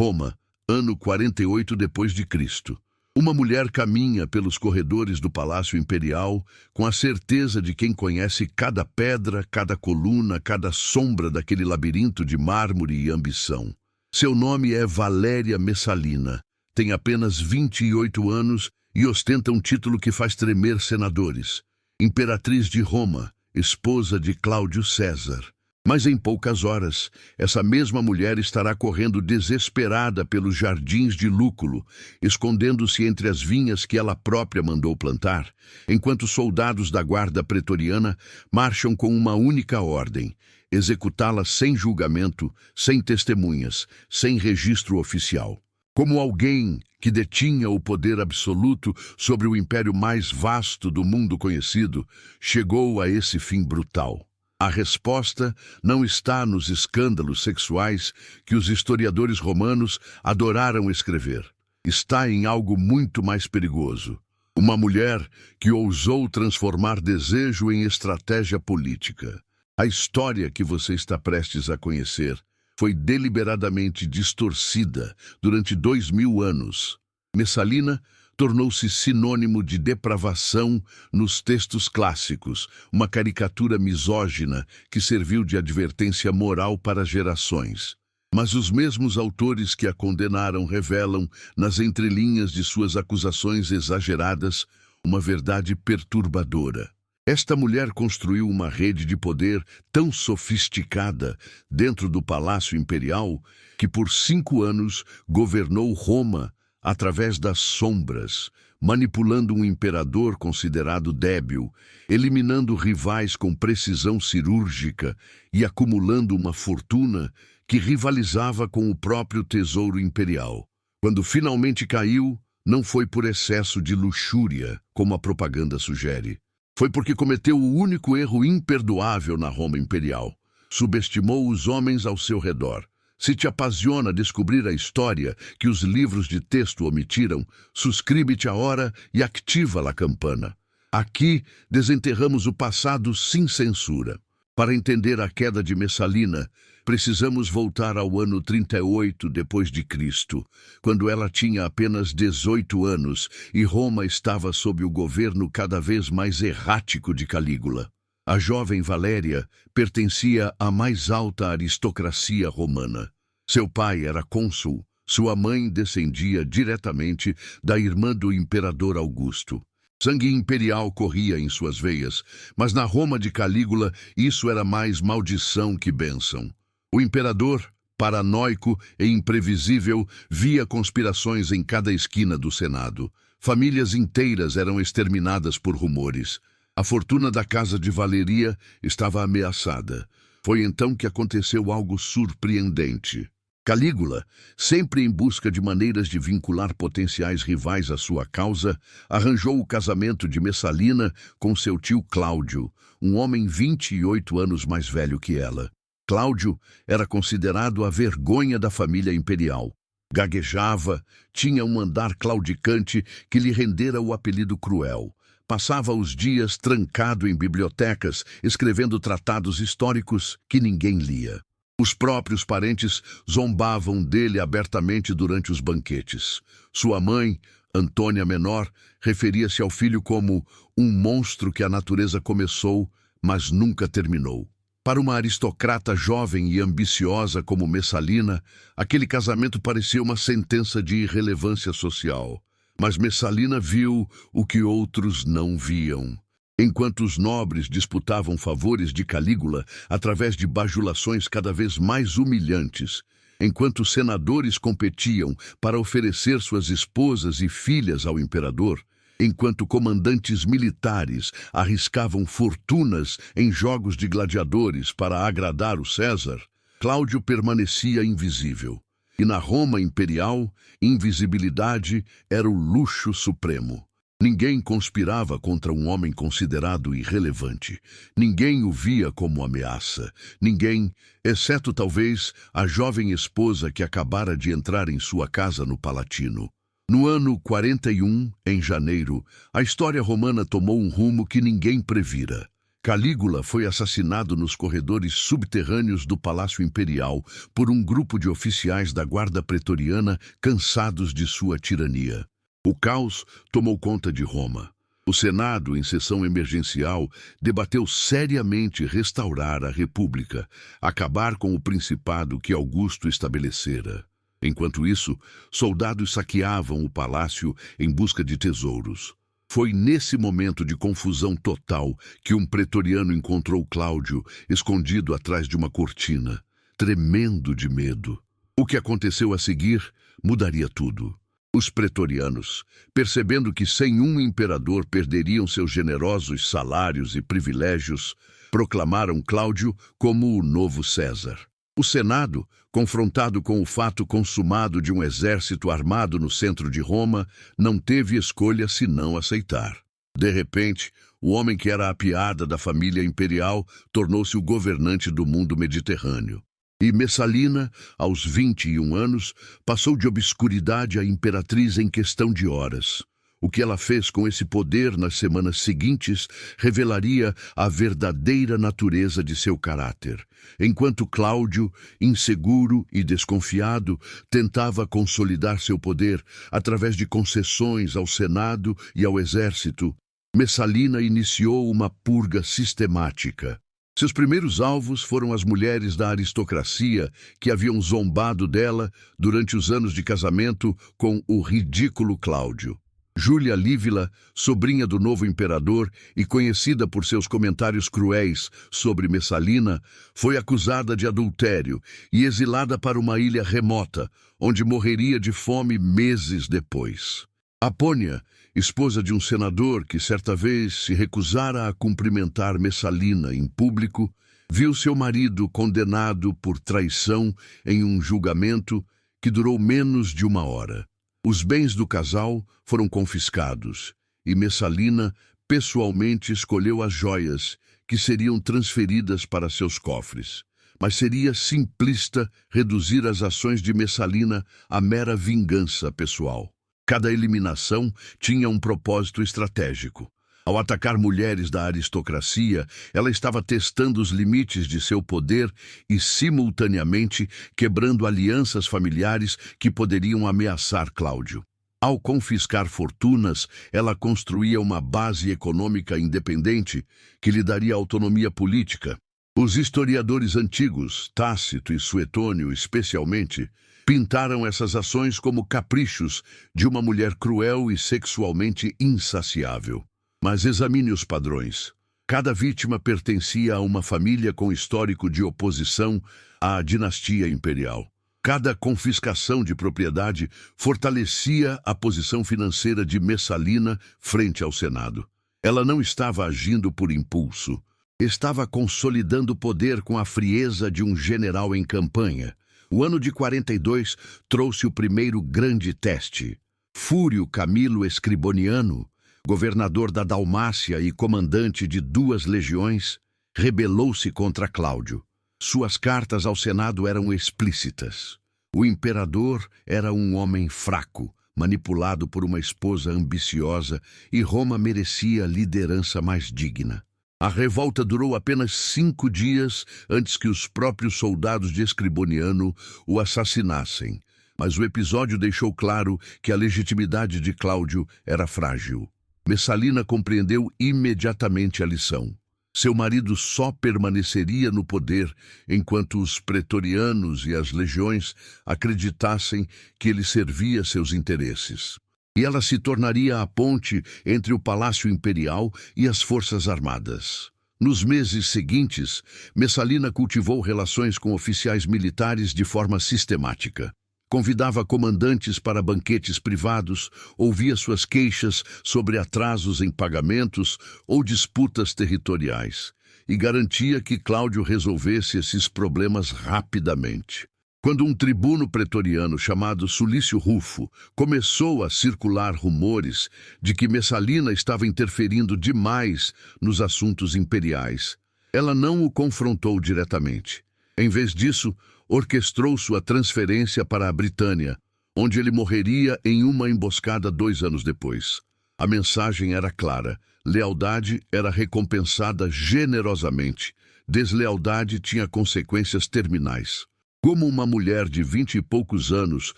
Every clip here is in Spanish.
Roma, ano 48 depois de Cristo. Uma mulher caminha pelos corredores do Palácio Imperial com a certeza de quem conhece cada pedra, cada coluna, cada sombra daquele labirinto de mármore e ambição. Seu nome é Valéria Messalina. Tem apenas 28 anos e ostenta um título que faz tremer senadores. Imperatriz de Roma, esposa de Cláudio César. Mas em poucas horas, essa mesma mulher estará correndo desesperada pelos jardins de Lúculo, escondendo-se entre as vinhas que ela própria mandou plantar, enquanto soldados da guarda pretoriana marcham com uma única ordem: executá-la sem julgamento, sem testemunhas, sem registro oficial. Como alguém que detinha o poder absoluto sobre o império mais vasto do mundo conhecido, chegou a esse fim brutal. A resposta não está nos escândalos sexuais que os historiadores romanos adoraram escrever. Está em algo muito mais perigoso. Uma mulher que ousou transformar desejo em estratégia política. A história que você está prestes a conhecer foi deliberadamente distorcida durante 2000 anos. Messalina tornou-se sinônimo de depravação nos textos clássicos, uma caricatura misógina que serviu de advertência moral para gerações. Mas os mesmos autores que a condenaram revelam, nas entrelinhas de suas acusações exageradas, uma verdade perturbadora. Esta mulher construiu uma rede de poder tão sofisticada dentro do Palácio Imperial que por 5 anos governou Roma através das sombras, manipulando um imperador considerado débil, eliminando rivais com precisão cirúrgica e acumulando uma fortuna que rivalizava com o próprio tesouro imperial. Quando finalmente caiu, não foi por excesso de luxúria, como a propaganda sugere. Foi porque cometeu o único erro imperdoável na Roma imperial. Subestimou os homens ao seu redor. Se te apasiona descobrir a história que os livros de texto omitiram, suscríbete agora e ativa a campana. Aqui desenterramos o passado sem censura. Para entender a queda de Messalina, precisamos voltar ao ano 38 depois de Cristo, quando ela tinha apenas 18 anos e Roma estava sob o governo cada vez mais errático de Calígula. A jovem Valéria pertencia à mais alta aristocracia romana. Seu pai era cônsul, sua mãe descendia diretamente da irmã do imperador Augusto. Sangue imperial corria em suas veias, mas na Roma de Calígula isso era mais maldição que bênção. O imperador, paranoico e imprevisível, via conspirações em cada esquina do Senado. Famílias inteiras eram exterminadas por rumores. A fortuna da casa de Valeria estava ameaçada. Foi então que aconteceu algo surpreendente. Calígula, sempre em busca de maneiras de vincular potenciais rivais à sua causa, arranjou o casamento de Messalina com seu tio Cláudio, um homem 28 anos mais velho que ela. Cláudio era considerado a vergonha da família imperial. Gaguejava, tinha um andar claudicante que lhe rendera o apelido Cruel. Passava os dias trancado em bibliotecas, escrevendo tratados históricos que ninguém lia. Os próprios parentes zombavam dele abertamente durante os banquetes. Sua mãe, Antônia Menor, referia-se ao filho como um monstro que a natureza começou, mas nunca terminou. Para uma aristocrata jovem e ambiciosa como Messalina, aquele casamento parecia uma sentença de irrelevância social. Mas Messalina viu o que outros não viam. Enquanto os nobres disputavam favores de Calígula através de bajulações cada vez mais humilhantes, enquanto os senadores competiam para oferecer suas esposas e filhas ao imperador, enquanto comandantes militares arriscavam fortunas em jogos de gladiadores para agradar o César, Cláudio permanecia invisível. E na Roma imperial, invisibilidade era o luxo supremo. Ninguém conspirava contra um homem considerado irrelevante. Ninguém o via como ameaça. Ninguém, exceto talvez a jovem esposa que acabara de entrar em sua casa no Palatino. No ano 41, em janeiro, a história romana tomou um rumo que ninguém previra. Calígula foi assassinado nos corredores subterrâneos do Palácio Imperial por um grupo de oficiais da Guarda Pretoriana cansados de sua tirania. O caos tomou conta de Roma. O Senado, em sessão emergencial, debateu seriamente restaurar a República, acabar com o principado que Augusto estabelecera. Enquanto isso, soldados saqueavam o palácio em busca de tesouros. Foi nesse momento de confusão total que um pretoriano encontrou Cláudio escondido atrás de uma cortina, tremendo de medo. O que aconteceu a seguir mudaria tudo. Os pretorianos, percebendo que sem um imperador perderiam seus generosos salários e privilégios, proclamaram Cláudio como o novo César. O Senado, confrontado com o fato consumado de um exército armado no centro de Roma, não teve escolha senão aceitar. De repente, o homem que era a piada da família imperial tornou-se o governante do mundo mediterrâneo. E Messalina, aos 21 anos, passou de obscuridade a imperatriz em questão de horas. O que ela fez com esse poder nas semanas seguintes revelaria a verdadeira natureza de seu caráter. Enquanto Cláudio, inseguro e desconfiado, tentava consolidar seu poder através de concessões ao Senado e ao exército, Messalina iniciou uma purga sistemática. Seus primeiros alvos foram as mulheres da aristocracia que haviam zombado dela durante os anos de casamento com o ridículo Cláudio. Júlia Lívila, sobrinha do novo imperador e conhecida por seus comentários cruéis sobre Messalina, foi acusada de adultério e exilada para uma ilha remota, onde morreria de fome meses depois. Apônia, esposa de um senador que certa vez se recusara a cumprimentar Messalina em público, viu seu marido condenado por traição em um julgamento que durou menos de 1 hora. Os bens do casal foram confiscados e Messalina pessoalmente escolheu as joias que seriam transferidas para seus cofres. Mas seria simplista reduzir as ações de Messalina a mera vingança pessoal. Cada eliminação tinha um propósito estratégico. Ao atacar mulheres da aristocracia, ela estava testando os limites de seu poder e, simultaneamente, quebrando alianças familiares que poderiam ameaçar Cláudio. Ao confiscar fortunas, ela construía uma base econômica independente que lhe daria autonomia política. Os historiadores antigos, Tácito e Suetônio especialmente, pintaram essas ações como caprichos de uma mulher cruel e sexualmente insaciável. Mas examine os padrões. Cada vítima pertencia a uma família com histórico de oposição à dinastia imperial. Cada confiscação de propriedade fortalecia a posição financeira de Messalina frente ao Senado. Ela não estava agindo por impulso. Estava consolidando o poder com a frieza de um general em campanha. O ano de 42 trouxe o primeiro grande teste. Fúrio Camilo Escriboniano, governador da Dalmácia e comandante de 2 legiões, rebelou-se contra Cláudio. Suas cartas ao Senado eram explícitas. O imperador era um homem fraco, manipulado por uma esposa ambiciosa, e Roma merecia liderança mais digna. A revolta durou apenas 5 dias antes que os próprios soldados de Escriboniano o assassinassem, mas o episódio deixou claro que a legitimidade de Cláudio era frágil. Messalina compreendeu imediatamente a lição. Seu marido só permaneceria no poder enquanto os pretorianos e as legiões acreditassem que ele servia seus interesses. E ela se tornaria a ponte entre o Palácio Imperial e as Forças Armadas. Nos meses seguintes, Messalina cultivou relações com oficiais militares de forma sistemática. Convidava comandantes para banquetes privados, ouvia suas queixas sobre atrasos em pagamentos ou disputas territoriais, e garantia que Cláudio resolvesse esses problemas rapidamente. Quando um tribuno pretoriano chamado Sulício Rufo começou a circular rumores de que Messalina estava interferindo demais nos assuntos imperiais, ela não o confrontou diretamente. Em vez disso, orquestrou sua transferência para a Britânia, onde ele morreria em uma emboscada 2 anos depois. A mensagem era clara: lealdade era recompensada generosamente, deslealdade tinha consequências terminais. Como uma mulher de 20 e poucos anos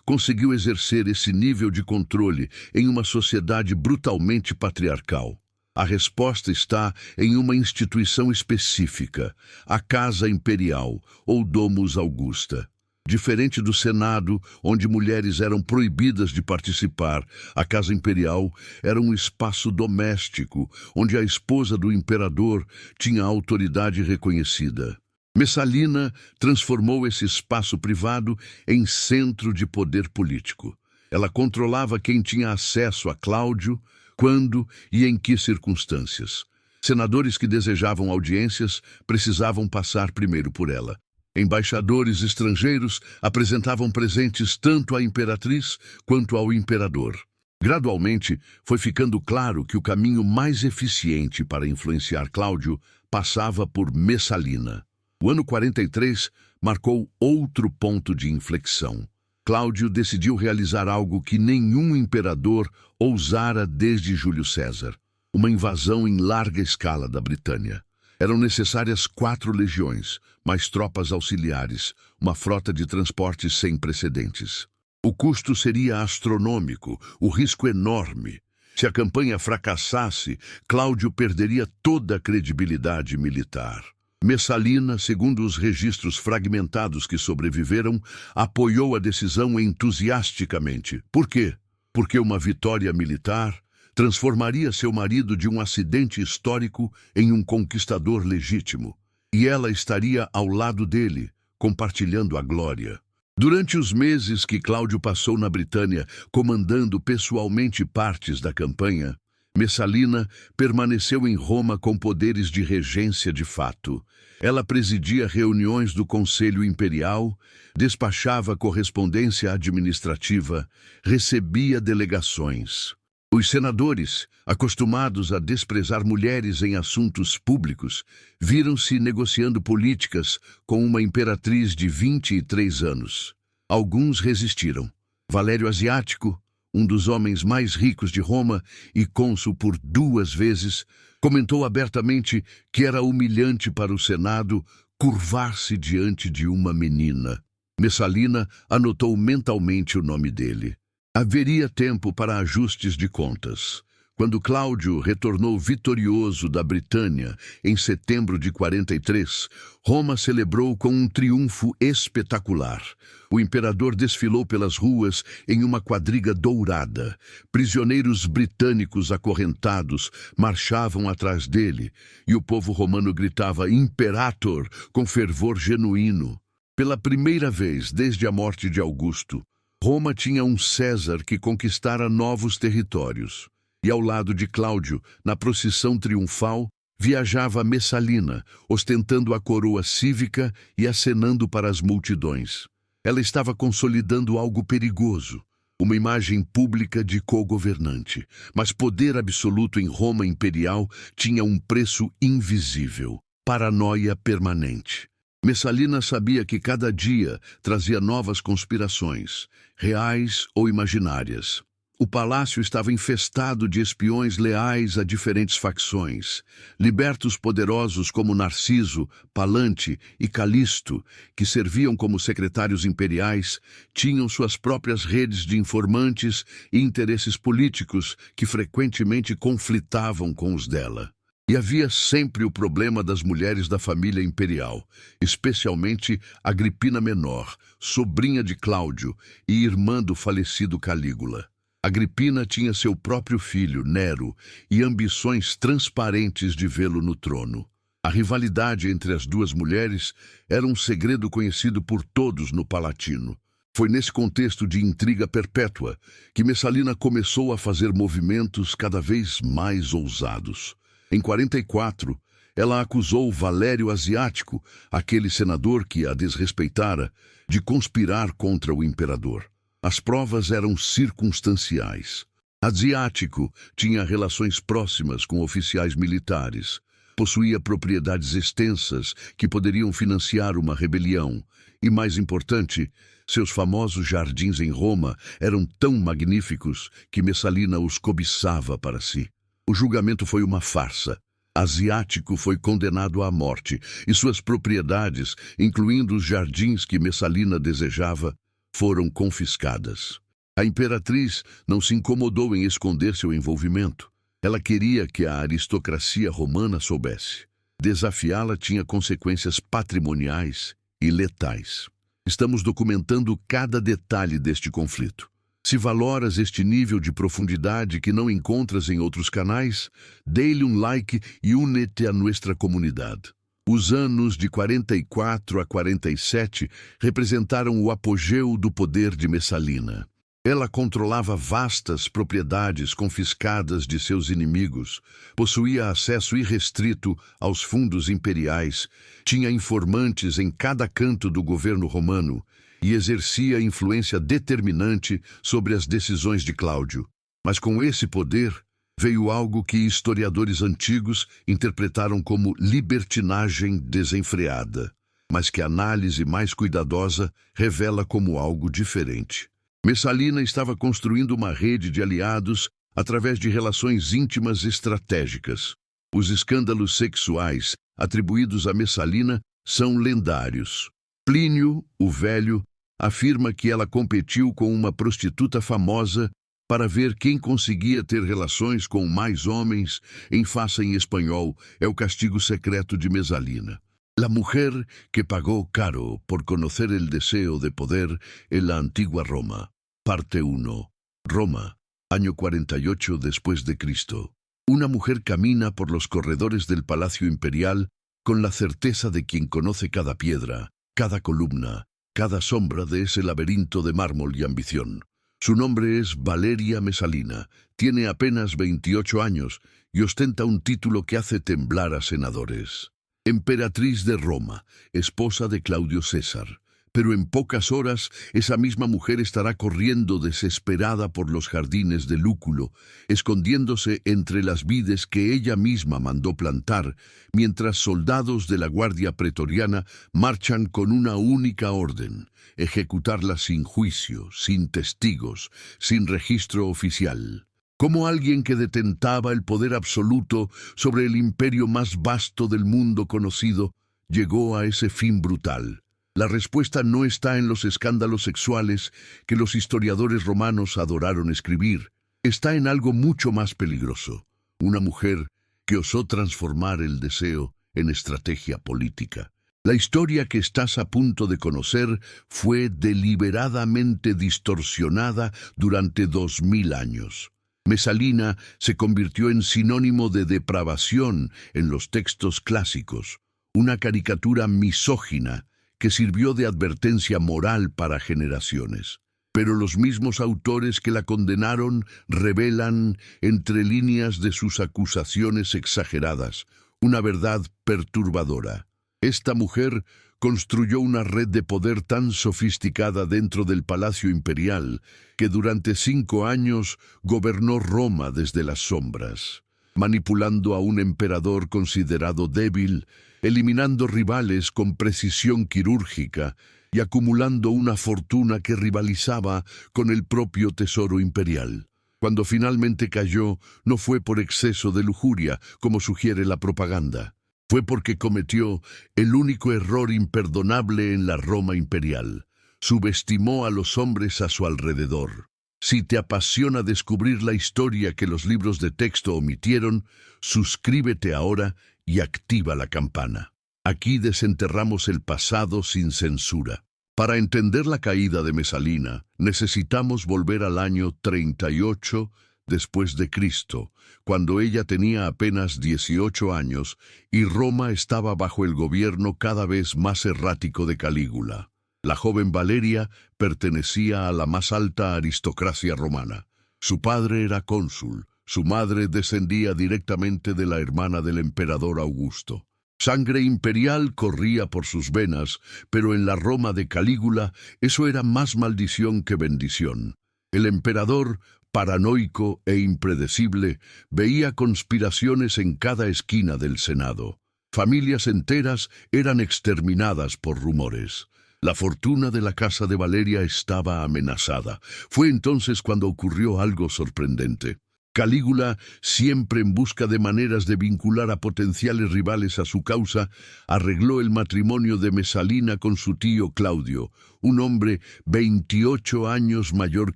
conseguiu exercer esse nível de controle em uma sociedade brutalmente patriarcal? A resposta está em uma instituição específica, a Casa Imperial, ou Domus Augusta. Diferente do Senado, onde mulheres eram proibidas de participar, a Casa Imperial era um espaço doméstico, onde a esposa do imperador tinha autoridade reconhecida. Messalina transformou esse espaço privado em centro de poder político. Ela controlava quem tinha acesso a Cláudio, quando e em que circunstâncias. Senadores que desejavam audiências precisavam passar primeiro por ela. Embaixadores estrangeiros apresentavam presentes tanto à imperatriz quanto ao imperador. Gradualmente, foi ficando claro que o caminho mais eficiente para influenciar Cláudio passava por Messalina. O ano 43 marcou outro ponto de inflexão. Cláudio decidiu realizar algo que nenhum imperador ousara desde Júlio César: uma invasão em larga escala da Britânia. Eram necessárias 4 legiões, mais tropas auxiliares, uma frota de transportes sem precedentes. O custo seria astronômico, o risco enorme. Se a campanha fracassasse, Cláudio perderia toda a credibilidade militar. Messalina, segundo os registros fragmentados que sobreviveram, apoiou a decisão entusiasticamente. Por quê? Porque uma vitória militar transformaria seu marido de um acidente histórico em um conquistador legítimo, e ela estaria ao lado dele, compartilhando a glória. Durante os meses que Cláudio passou na Britânia, comandando pessoalmente partes da campanha, Messalina permaneceu em Roma com poderes de regência de fato. Ela presidia reuniões do Conselho Imperial, despachava correspondência administrativa, recebia delegações. Os senadores, acostumados a desprezar mulheres em assuntos públicos, viram-se negociando políticas com uma imperatriz de 23 anos. Alguns resistiram. Valério Asiático, um dos homens mais ricos de Roma e cônsul por 2 vezes, comentou abertamente que era humilhante para o Senado curvar-se diante de uma menina. Messalina anotou mentalmente o nome dele. Haveria tempo para ajustes de contas. Quando Cláudio retornou vitorioso da Britânia em setembro de 43, Roma celebrou com um triunfo espetacular. O imperador desfilou pelas ruas em uma quadriga dourada. Prisioneiros britânicos acorrentados marchavam atrás dele, e o povo romano gritava "Imperator" com fervor genuíno. Pela primeira vez desde a morte de Augusto, Roma tinha um César que conquistara novos territórios. E ao lado de Cláudio, na procissão triunfal, viajava Messalina, ostentando a coroa cívica e acenando para as multidões. Ela estava consolidando algo perigoso, uma imagem pública de co-governante. Mas poder absoluto em Roma imperial tinha um preço invisível: paranoia permanente. Messalina sabia que cada dia trazia novas conspirações, reais ou imaginárias. O palácio estava infestado de espiões leais a diferentes facções, libertos poderosos como Narciso, Palante e Calisto, que serviam como secretários imperiais, tinham suas próprias redes de informantes e interesses políticos que frequentemente conflitavam com os dela. E havia sempre o problema das mulheres da família imperial, especialmente Agripina Menor, sobrinha de Cláudio e irmã do falecido Calígula. Agripina tinha seu próprio filho, Nero, e ambições transparentes de vê-lo no trono. A rivalidade entre as duas mulheres era um segredo conhecido por todos no Palatino. Foi nesse contexto de intriga perpétua que Messalina começou a fazer movimentos cada vez mais ousados. Em 44, ela acusou Valério Asiático, aquele senador que a desrespeitara, de conspirar contra o imperador. As provas eram circunstanciais. Asiático tinha relações próximas com oficiais militares. Possuía propriedades extensas que poderiam financiar uma rebelião. E, mais importante, seus famosos jardins em Roma eram tão magníficos que Messalina os cobiçava para si. O julgamento foi uma farsa. Asiático foi condenado à morte e suas propriedades, incluindo os jardins que Messalina desejava, foram confiscadas. A imperatriz não se incomodou em esconder seu envolvimento. Ela queria que a aristocracia romana soubesse. Desafiá-la tinha consequências patrimoniais e letais. Estamos documentando cada detalhe deste conflito. Se valoras este nível de profundidade que não encontras em outros canais, dê-lhe um like e une-te a nossa comunidade. Os anos de 44 a 47 representaram o apogeu do poder de Messalina. Ela controlava vastas propriedades confiscadas de seus inimigos, possuía acesso irrestrito aos fundos imperiais, tinha informantes em cada canto do governo romano e exercia influência determinante sobre as decisões de Cláudio. Mas com esse poder veio algo que historiadores antigos interpretaram como libertinagem desenfreada, mas que a análise mais cuidadosa revela como algo diferente. Messalina estava construindo uma rede de aliados através de relações íntimas estratégicas. Os escândalos sexuais atribuídos a Messalina são lendários. Plínio, o Velho, afirma que ela competiu com uma prostituta famosa para ver quem conseguia ter relações com mais homens. Em Faça em espanhol, é o castigo secreto de Messalina. La mujer que pagó caro por conocer el deseo de poder en la antigua Roma. Parte 1. Roma, año 48 después de Cristo. Una mujer camina por los corredores del Palacio Imperial con la certeza de quien conoce cada piedra, cada columna, cada sombra de ese laberinto de mármol y ambición. Su nombre es Valeria Messalina, tiene apenas 28 años y ostenta un título que hace temblar a senadores. Emperatriz de Roma, esposa de Claudio César. Pero en pocas horas esa misma mujer estará corriendo desesperada por los jardines de Lúculo, escondiéndose entre las vides que ella misma mandó plantar, mientras soldados de la Guardia Pretoriana marchan con una única orden: ejecutarla sin juicio, sin testigos, sin registro oficial. Como alguien que detentaba el poder absoluto sobre el imperio más vasto del mundo conocido, llegó a ese fin brutal. La respuesta no está en los escándalos sexuales que los historiadores romanos adoraron escribir. Está en algo mucho más peligroso: una mujer que osó transformar el deseo en estrategia política. La historia que estás a punto de conocer fue deliberadamente distorsionada durante 2000 años. Messalina se convirtió en sinónimo de depravación en los textos clásicos, una caricatura misógina que sirvió de advertencia moral para generaciones. Pero los mismos autores que la condenaron revelan, entre líneas de sus acusaciones exageradas, una verdad perturbadora. Esta mujer construyó una red de poder tan sofisticada dentro del Palacio Imperial que durante 5 años gobernó Roma desde las sombras, manipulando a un emperador considerado débil, eliminando rivales con precisión quirúrgica y acumulando una fortuna que rivalizaba con el propio tesoro imperial. Cuando finalmente cayó, no fue por exceso de lujuria, como sugiere la propaganda. Fue porque cometió el único error imperdonable en la Roma imperial: subestimó a los hombres a su alrededor. Si te apasiona descubrir la historia que los libros de texto omitieron, suscríbete ahora y activa la campana. Aquí desenterramos el pasado sin censura. Para entender la caída de Messalina, necesitamos volver al año 38 después de Cristo, cuando ella tenía apenas 18 años y Roma estaba bajo el gobierno cada vez más errático de Calígula. La joven Valeria pertenecía a la más alta aristocracia romana. Su padre era cónsul, su madre descendía directamente de la hermana del emperador Augusto. Sangre imperial corría por sus venas, pero en la Roma de Calígula eso era más maldición que bendición. El emperador Paranoico e impredecible, veía conspiraciones en cada esquina del Senado. Familias enteras eran exterminadas por rumores. La fortuna de la casa de Valeria estaba amenazada. Fue entonces cuando ocurrió algo sorprendente. Calígula, siempre en busca de maneras de vincular a potenciales rivales a su causa, arregló el matrimonio de Mesalina con su tío Claudio, un hombre 28 años mayor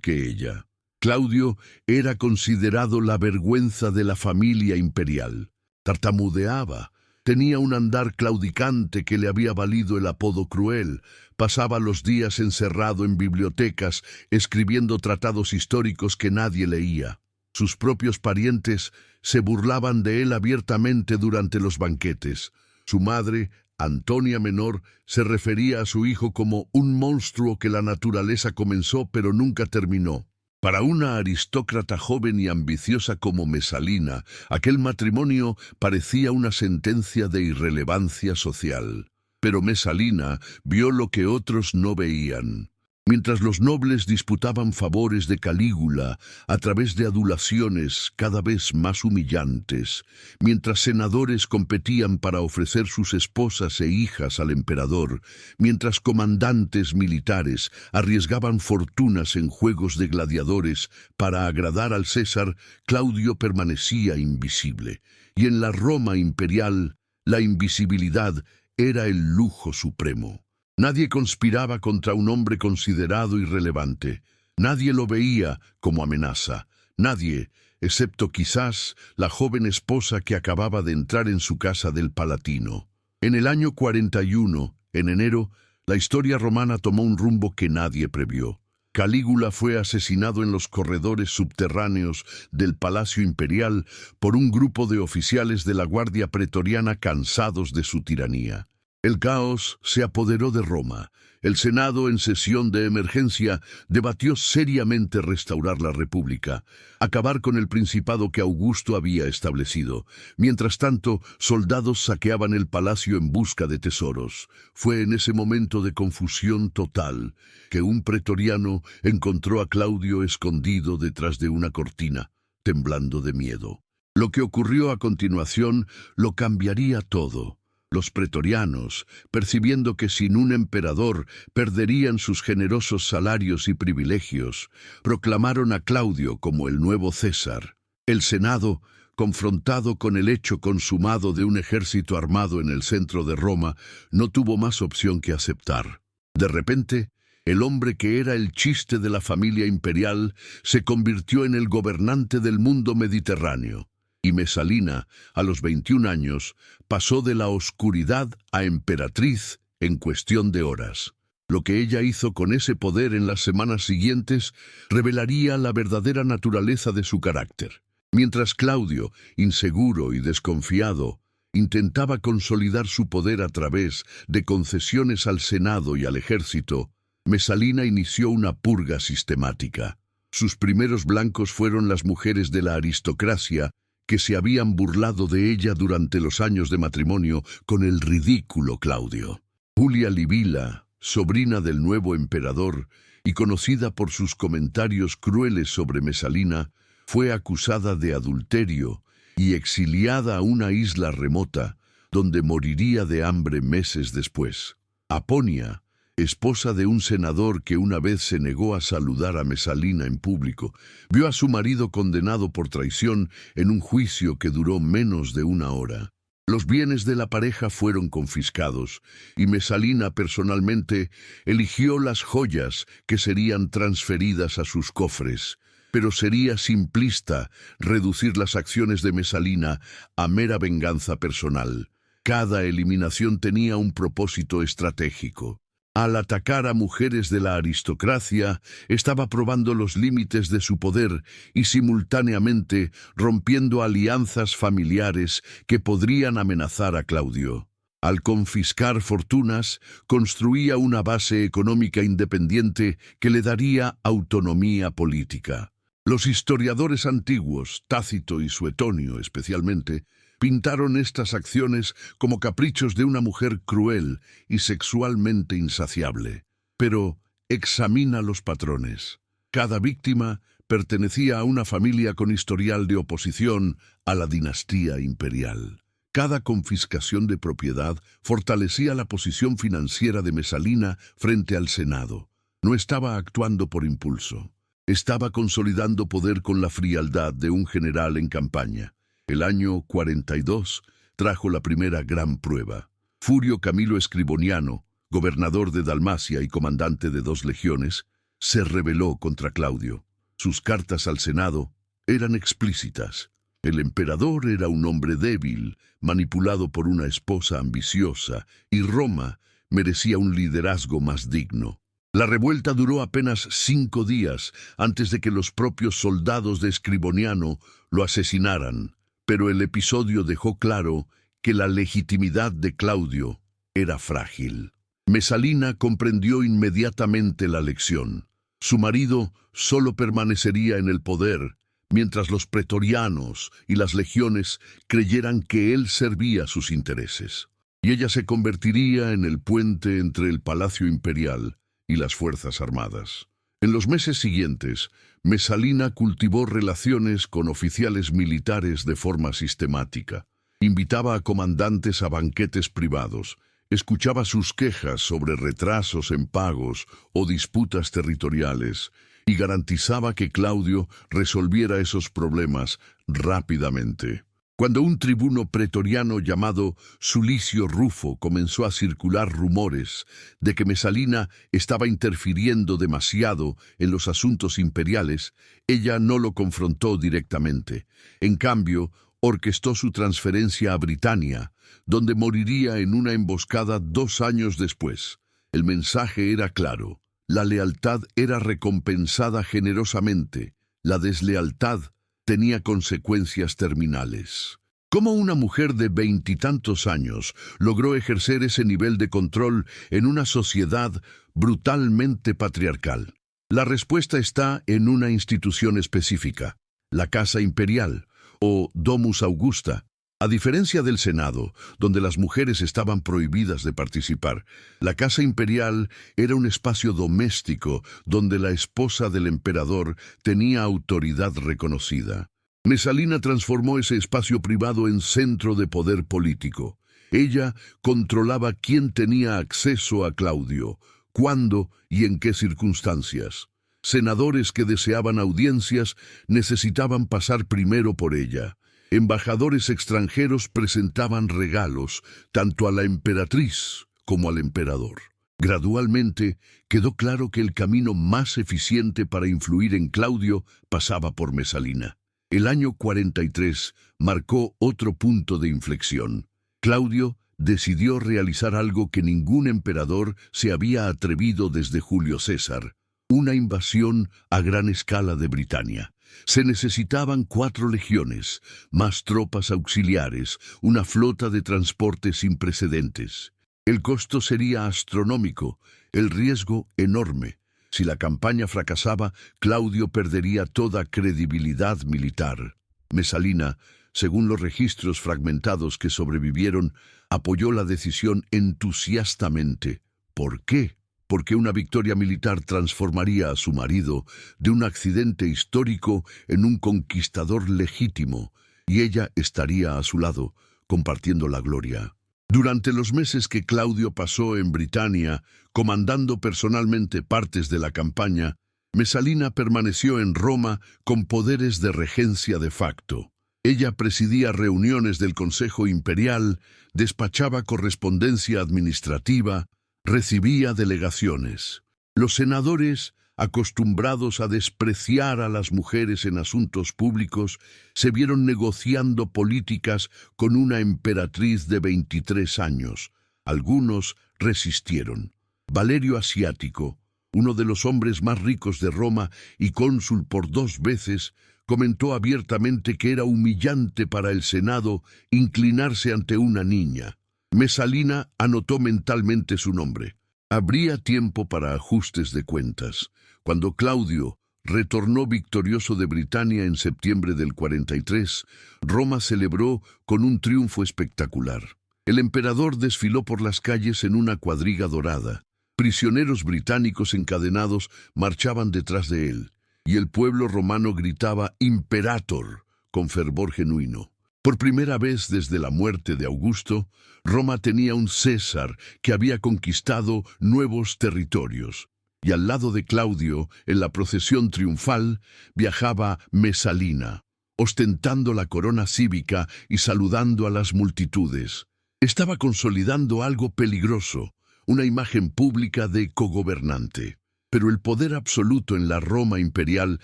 que ella. Claudio era considerado la vergüenza de la familia imperial. Tartamudeaba, tenía un andar claudicante que le había valido el apodo cruel, pasaba los días encerrado en bibliotecas, escribiendo tratados históricos que nadie leía. Sus propios parientes se burlaban de él abiertamente durante los banquetes. Su madre, Antonia Menor, se refería a su hijo como un monstruo que la naturaleza comenzó pero nunca terminó. Para una aristócrata joven y ambiciosa como Mesalina, aquel matrimonio parecía una sentencia de irrelevancia social. Pero Mesalina vio lo que otros no veían. Mientras los nobles disputaban favores de Calígula a través de adulaciones cada vez más humillantes, mientras senadores competían para ofrecer sus esposas e hijas al emperador, mientras comandantes militares arriesgaban fortunas en juegos de gladiadores para agradar al César, Claudio permanecía invisible. Y en la Roma imperial, la invisibilidad era el lujo supremo. Nadie conspiraba contra un hombre considerado irrelevante. Nadie lo veía como amenaza. Nadie, excepto quizás la joven esposa que acababa de entrar en su casa del Palatino. En el año 41, en enero, la historia romana tomó un rumbo que nadie previó. Calígula fue asesinado en los corredores subterráneos del Palacio Imperial por un grupo de oficiales de la Guardia Pretoriana cansados de su tiranía. El caos se apoderó de Roma. El Senado, en sesión de emergencia, debatió seriamente restaurar la República, acabar con el principado que Augusto había establecido. Mientras tanto, soldados saqueaban el palacio en busca de tesoros. Fue en ese momento de confusión total que un pretoriano encontró a Claudio escondido detrás de una cortina, temblando de miedo. Lo que ocurrió a continuación lo cambiaría todo. Los pretorianos, percibiendo que sin un emperador perderían sus generosos salarios y privilegios, proclamaron a Claudio como el nuevo César. El Senado, confrontado con el hecho consumado de un ejército armado en el centro de Roma, no tuvo más opción que aceptar. De repente, el hombre que era el chiste de la familia imperial se convirtió en el gobernante del mundo mediterráneo. Y Mesalina, a los 21 años, pasó de la oscuridad a emperatriz en cuestión de horas. Lo que ella hizo con ese poder en las semanas siguientes revelaría la verdadera naturaleza de su carácter. Mientras Claudio, inseguro y desconfiado, intentaba consolidar su poder a través de concesiones al Senado y al ejército, Mesalina inició una purga sistemática. Sus primeros blancos fueron las mujeres de la aristocracia que se habían burlado de ella durante los años de matrimonio con el ridículo Claudio. Julia Livilla, sobrina del nuevo emperador y conocida por sus comentarios crueles sobre Mesalina, fue acusada de adulterio y exiliada a una isla remota, donde moriría de hambre meses después. Aponia, esposa de un senador que una vez se negó a saludar a Mesalina en público, vio a su marido condenado por traición en un juicio que duró menos de una hora. Los bienes de la pareja fueron confiscados y Mesalina personalmente eligió las joyas que serían transferidas a sus cofres. Pero sería simplista reducir las acciones de Mesalina a mera venganza personal. Cada eliminación tenía un propósito estratégico. Al atacar a mujeres de la aristocracia, estaba probando los límites de su poder y simultáneamente rompiendo alianzas familiares que podrían amenazar a Claudio. Al confiscar fortunas, construía una base económica independiente que le daría autonomía política. Los historiadores antiguos, Tácito y Suetonio especialmente, pintaron estas acciones como caprichos de una mujer cruel y sexualmente insaciable. Pero examina los patrones. Cada víctima pertenecía a una familia con historial de oposición a la dinastía imperial. Cada confiscación de propiedad fortalecía la posición financiera de Mesalina frente al Senado. No estaba actuando por impulso. Estaba consolidando poder con la frialdad de un general en campaña. El año 42 trajo la primera gran prueba. Furio Camilo Scriboniano, gobernador de Dalmacia y comandante de 2 legiones, se rebeló contra Claudio. Sus cartas al Senado eran explícitas. El emperador era un hombre débil, manipulado por una esposa ambiciosa, y Roma merecía un liderazgo más digno. La revuelta duró apenas 5 días antes de que los propios soldados de Scriboniano lo asesinaran, pero el episodio dejó claro que la legitimidad de Claudio era frágil. Mesalina comprendió inmediatamente la lección. Su marido solo permanecería en el poder mientras los pretorianos y las legiones creyeran que él servía sus intereses. Y ella se convertiría en el puente entre el Palacio Imperial y las Fuerzas Armadas. En los meses siguientes, Mesalina cultivó relaciones con oficiales militares de forma sistemática. Invitaba a comandantes a banquetes privados, escuchaba sus quejas sobre retrasos en pagos o disputas territoriales y garantizaba que Claudio resolviera esos problemas rápidamente. Cuando un tribuno pretoriano llamado Sulicio Rufo comenzó a circular rumores de que Mesalina estaba interfiriendo demasiado en los asuntos imperiales, ella no lo confrontó directamente. En cambio, orquestó su transferencia a Britania, donde moriría en una emboscada 2 años después. El mensaje era claro: la lealtad era recompensada generosamente, la deslealtad tenía consecuencias terminales. ¿Cómo una mujer de 20 y tantos años logró ejercer ese nivel de control en una sociedad brutalmente patriarcal? La respuesta está en una institución específica: la Casa Imperial, o Domus Augusta. A diferencia del Senado, donde las mujeres estaban prohibidas de participar, la Casa Imperial era un espacio doméstico donde la esposa del emperador tenía autoridad reconocida. Mesalina transformó ese espacio privado en centro de poder político. Ella controlaba quién tenía acceso a Claudio, cuándo y en qué circunstancias. Senadores que deseaban audiencias necesitaban pasar primero por ella. Embajadores extranjeros presentaban regalos tanto a la emperatriz como al emperador. Gradualmente quedó claro que el camino más eficiente para influir en Claudio pasaba por Mesalina. El año 43 marcó otro punto de inflexión. Claudio decidió realizar algo que ningún emperador se había atrevido desde Julio César: una invasión a gran escala de Britania. Se necesitaban 4 legiones, más tropas auxiliares, una flota de transporte sin precedentes. El costo sería astronómico, el riesgo enorme. Si la campaña fracasaba, Claudio perdería toda credibilidad militar. Mesalina, según los registros fragmentados que sobrevivieron, apoyó la decisión entusiastamente. ¿Por qué? Porque una victoria militar transformaría a su marido de un accidente histórico en un conquistador legítimo, y ella estaría a su lado, compartiendo la gloria. Durante los meses que Claudio pasó en Britania, comandando personalmente partes de la campaña, Mesalina permaneció en Roma con poderes de regencia de facto. Ella presidía reuniones del Consejo Imperial, despachaba correspondencia administrativa, recibía delegaciones. Los senadores, acostumbrados a despreciar a las mujeres en asuntos públicos, se vieron negociando políticas con una emperatriz de 23 años. Algunos resistieron. Valerio Asiático, uno de los hombres más ricos de Roma y cónsul por 2 veces, comentó abiertamente que era humillante para el Senado inclinarse ante una niña. Mesalina anotó mentalmente su nombre. Habría tiempo para ajustes de cuentas. Cuando Claudio retornó victorioso de Britania en septiembre del 43, Roma celebró con un triunfo espectacular. El emperador desfiló por las calles en una cuadriga dorada. Prisioneros británicos encadenados marchaban detrás de él. y el pueblo romano gritaba «Imperator» con fervor genuino. Por primera vez desde la muerte de Augusto, Roma tenía un César que había conquistado nuevos territorios. Y al lado de Claudio, en la procesión triunfal, viajaba Mesalina, ostentando la corona cívica y saludando a las multitudes. Estaba consolidando algo peligroso, una imagen pública de cogobernante. Pero el poder absoluto en la Roma imperial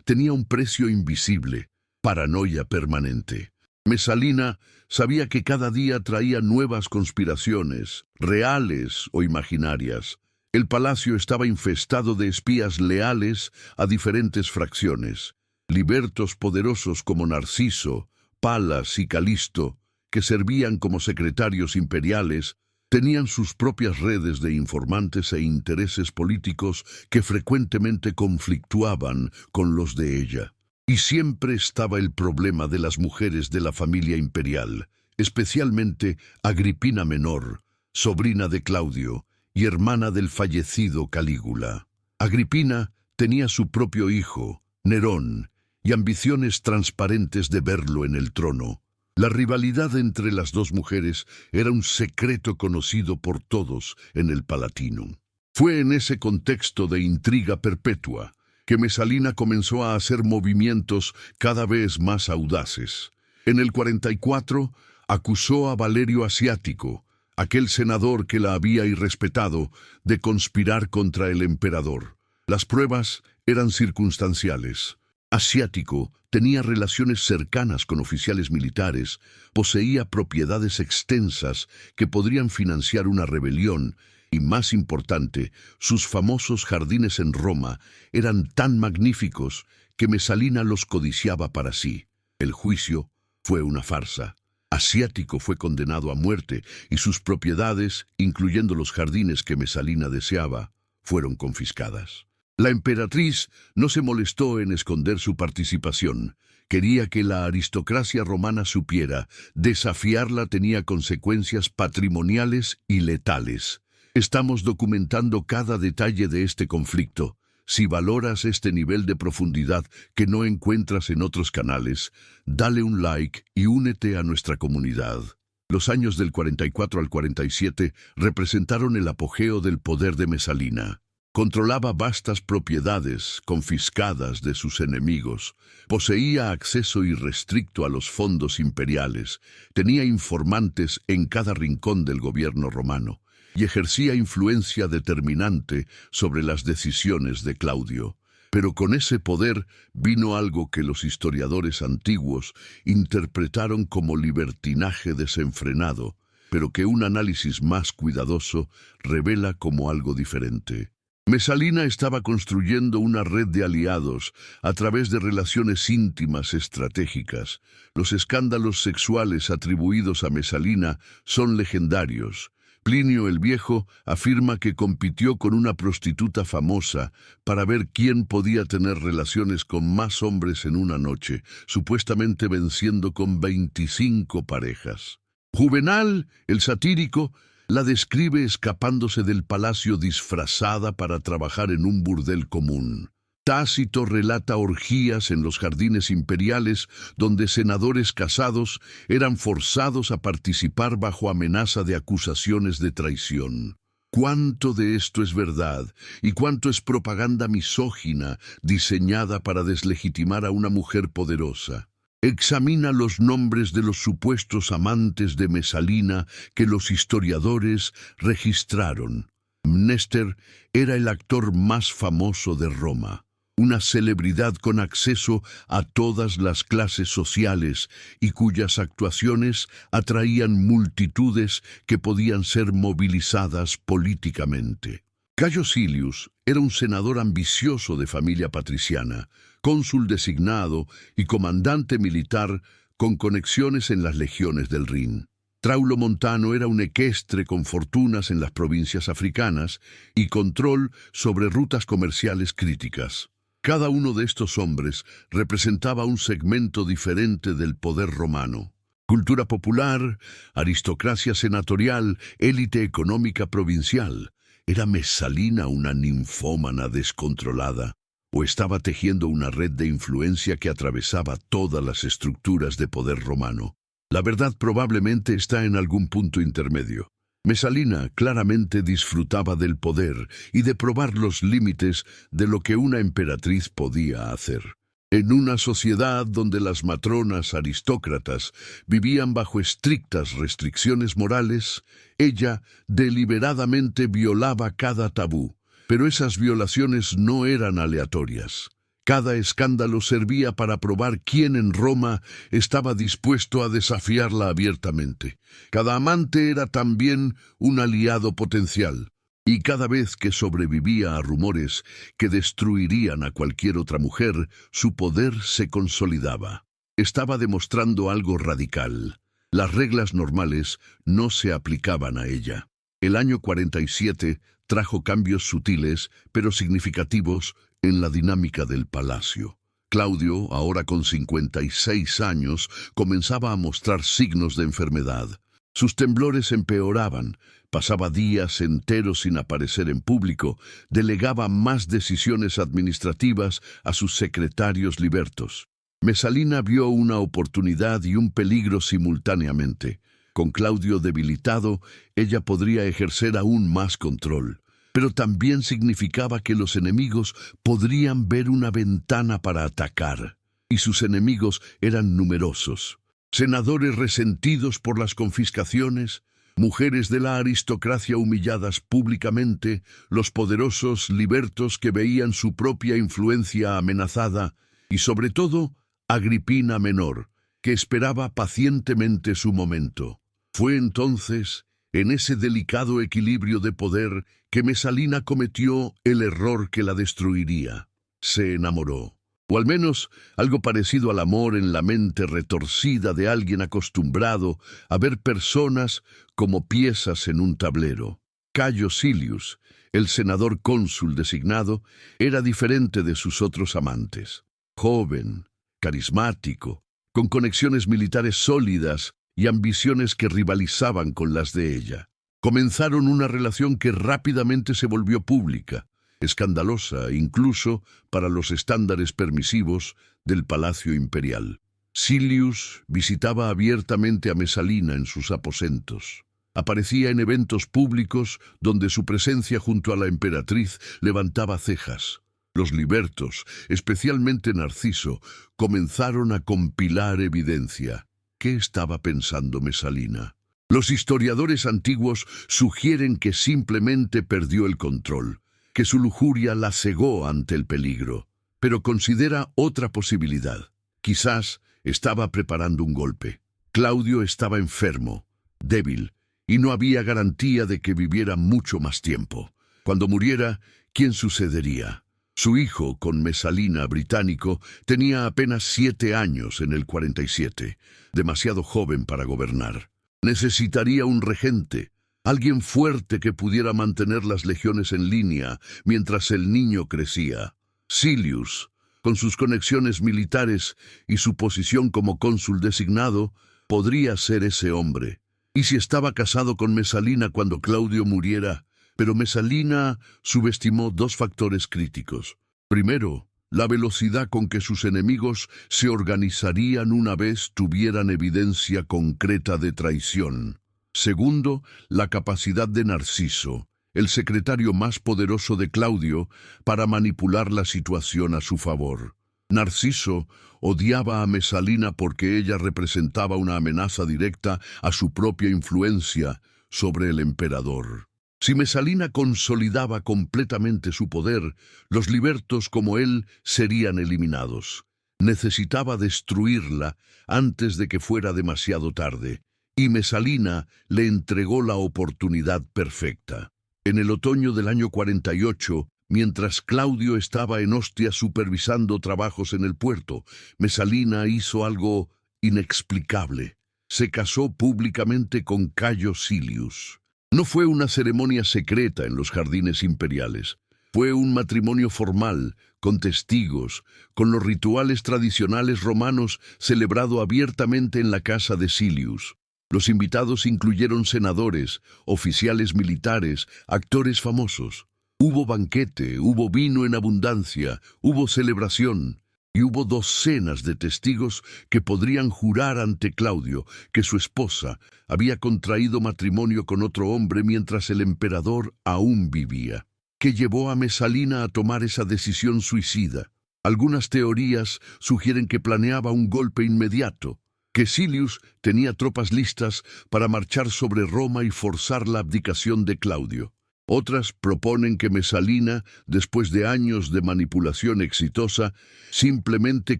tenía un precio invisible, paranoia permanente. Mesalina sabía que cada día traía nuevas conspiraciones, reales o imaginarias. El palacio estaba infestado de espías leales a diferentes fracciones, libertos poderosos como Narciso, Palas y Calisto, que servían como secretarios imperiales, tenían sus propias redes de informantes e intereses políticos que frecuentemente conflictuaban con los de ella. Y siempre estaba el problema de las mujeres de la familia imperial, especialmente Agripina Menor, sobrina de Claudio y hermana del fallecido Calígula. Agripina tenía su propio hijo, Nerón, y ambiciones transparentes de verlo en el trono. La rivalidad entre las dos mujeres era un secreto conocido por todos en el Palatino. Fue en ese contexto de intriga perpetua que Mesalina comenzó a hacer movimientos cada vez más audaces. En el 44 acusó a Valerio Asiático, aquel senador que la había irrespetado, de conspirar contra el emperador. Las pruebas eran circunstanciales. Asiático tenía relaciones cercanas con oficiales militares, poseía propiedades extensas que podrían financiar una rebelión, y más importante, sus famosos jardines en Roma eran tan magníficos que Mesalina los codiciaba para sí. El juicio fue una farsa. Asiático fue condenado a muerte y sus propiedades, incluyendo los jardines que Mesalina deseaba, fueron confiscadas. La emperatriz no se molestó en esconder su participación. Quería que la aristocracia romana supiera, desafiarla tenía consecuencias patrimoniales y letales. Estamos documentando cada detalle de este conflicto. Si valoras este nivel de profundidad que no encuentras en otros canales, dale un like y únete a nuestra comunidad. Los años del 44 al 47 representaron el apogeo del poder de Mesalina. Controlaba vastas propiedades confiscadas de sus enemigos, poseía acceso irrestricto a los fondos imperiales, tenía informantes en cada rincón del gobierno romano y ejercía influencia determinante sobre las decisiones de Claudio. Pero con ese poder vino algo que los historiadores antiguos interpretaron como libertinaje desenfrenado, pero que un análisis más cuidadoso revela como algo diferente. Mesalina estaba construyendo una red de aliados a través de relaciones íntimas estratégicas. Los escándalos sexuales atribuidos a Mesalina son legendarios. Plinio el Viejo afirma que compitió con una prostituta famosa para ver quién podía tener relaciones con más hombres en una noche, supuestamente venciendo con 25 parejas. Juvenal, el satírico, la describe escapándose del palacio disfrazada para trabajar en un burdel común. Tácito relata orgías en los jardines imperiales donde senadores casados eran forzados a participar bajo amenaza de acusaciones de traición. ¿Cuánto de esto es verdad y cuánto es propaganda misógina diseñada para deslegitimar a una mujer poderosa? Examina los nombres de los supuestos amantes de Mesalina que los historiadores registraron. Mnester era el actor más famoso de Roma, una celebridad con acceso a todas las clases sociales y cuyas actuaciones atraían multitudes que podían ser movilizadas políticamente. Cayo Silius era un senador ambicioso de familia patriciana, cónsul designado y comandante militar con conexiones en las legiones del Rin. Traulo Montano era un equestre con fortunas en las provincias africanas y control sobre rutas comerciales críticas. Cada uno de estos hombres representaba un segmento diferente del poder romano. Cultura popular, aristocracia senatorial, élite económica provincial. Era Mesalina una ninfómana descontrolada, ¿O estaba tejiendo una red de influencia que atravesaba todas las estructuras de poder romano? La verdad probablemente está en algún punto intermedio. Mesalina claramente disfrutaba del poder y de probar los límites de lo que una emperatriz podía hacer. En una sociedad donde las matronas aristócratas vivían bajo estrictas restricciones morales, ella deliberadamente violaba cada tabú. Pero esas violaciones no eran aleatorias. Cada escándalo servía para probar quién en Roma estaba dispuesto a desafiarla abiertamente. Cada amante era también un aliado potencial. Y cada vez que sobrevivía a rumores que destruirían a cualquier otra mujer, su poder se consolidaba. Estaba demostrando algo radical. Las reglas normales no se aplicaban a ella. El año 47 trajo cambios sutiles, pero significativos, en la dinámica del palacio. Claudio, ahora con 56 años, comenzaba a mostrar signos de enfermedad. Sus temblores empeoraban, pasaba días enteros sin aparecer en público, delegaba más decisiones administrativas a sus secretarios libertos. Mesalina vio una oportunidad y un peligro simultáneamente. Con Claudio debilitado, ella podría ejercer aún más control. Pero también significaba que los enemigos podrían ver una ventana para atacar. Y sus enemigos eran numerosos. Senadores resentidos por las confiscaciones, mujeres de la aristocracia humilladas públicamente, los poderosos libertos que veían su propia influencia amenazada, y sobre todo, Agripina Menor, que esperaba pacientemente su momento. Fue entonces, en ese delicado equilibrio de poder, que Mesalina cometió el error que la destruiría. Se enamoró. O al menos algo parecido al amor en la mente retorcida de alguien acostumbrado a ver personas como piezas en un tablero. Cayo Silius, el senador cónsul designado, era diferente de sus otros amantes. Joven, carismático, con conexiones militares sólidas y ambiciones que rivalizaban con las de ella. Comenzaron una relación que rápidamente se volvió pública, escandalosa incluso para los estándares permisivos del Palacio Imperial. Silius visitaba abiertamente a Mesalina en sus aposentos. Aparecía en eventos públicos donde su presencia junto a la emperatriz levantaba cejas. Los libertos, especialmente Narciso, comenzaron a compilar evidencia. ¿Qué estaba pensando Mesalina? Los historiadores antiguos sugieren que simplemente perdió el control, que su lujuria la cegó ante el peligro. Pero considera otra posibilidad. Quizás estaba preparando un golpe. Claudio estaba enfermo, débil, y no había garantía de que viviera mucho más tiempo. Cuando muriera, ¿quién sucedería? Su hijo, con Mesalina británico, tenía apenas 7 años en el 47, demasiado joven para gobernar. Necesitaría un regente, alguien fuerte que pudiera mantener las legiones en línea mientras el niño crecía. Silius, con sus conexiones militares y su posición como cónsul designado, podría ser ese hombre. ¿Y si estaba casado con Mesalina cuando Claudio muriera? Pero Mesalina subestimó 2 factores críticos. Primero, la velocidad con que sus enemigos se organizarían una vez tuvieran evidencia concreta de traición. Segundo, la capacidad de Narciso, el secretario más poderoso de Claudio, para manipular la situación a su favor. Narciso odiaba a Mesalina porque ella representaba una amenaza directa a su propia influencia sobre el emperador. Si Mesalina consolidaba completamente su poder, los libertos como él serían eliminados. Necesitaba destruirla antes de que fuera demasiado tarde, y Mesalina le entregó la oportunidad perfecta. En el otoño del año 48, mientras Claudio estaba en Ostia supervisando trabajos en el puerto, Mesalina hizo algo inexplicable. Se casó públicamente con Cayo Silius. No fue una ceremonia secreta en los jardines imperiales. Fue un matrimonio formal, con testigos, con los rituales tradicionales romanos celebrado abiertamente en la casa de Silius. Los invitados incluyeron senadores, oficiales militares, actores famosos. Hubo banquete, hubo vino en abundancia, hubo celebración, y hubo docenas de testigos que podrían jurar ante Claudio que su esposa había contraído matrimonio con otro hombre mientras el emperador aún vivía. ¿Qué llevó a Mesalina a tomar esa decisión suicida? Algunas teorías sugieren que planeaba un golpe inmediato, que Silius tenía tropas listas para marchar sobre Roma y forzar la abdicación de Claudio. Otras proponen que Mesalina, después de años de manipulación exitosa, simplemente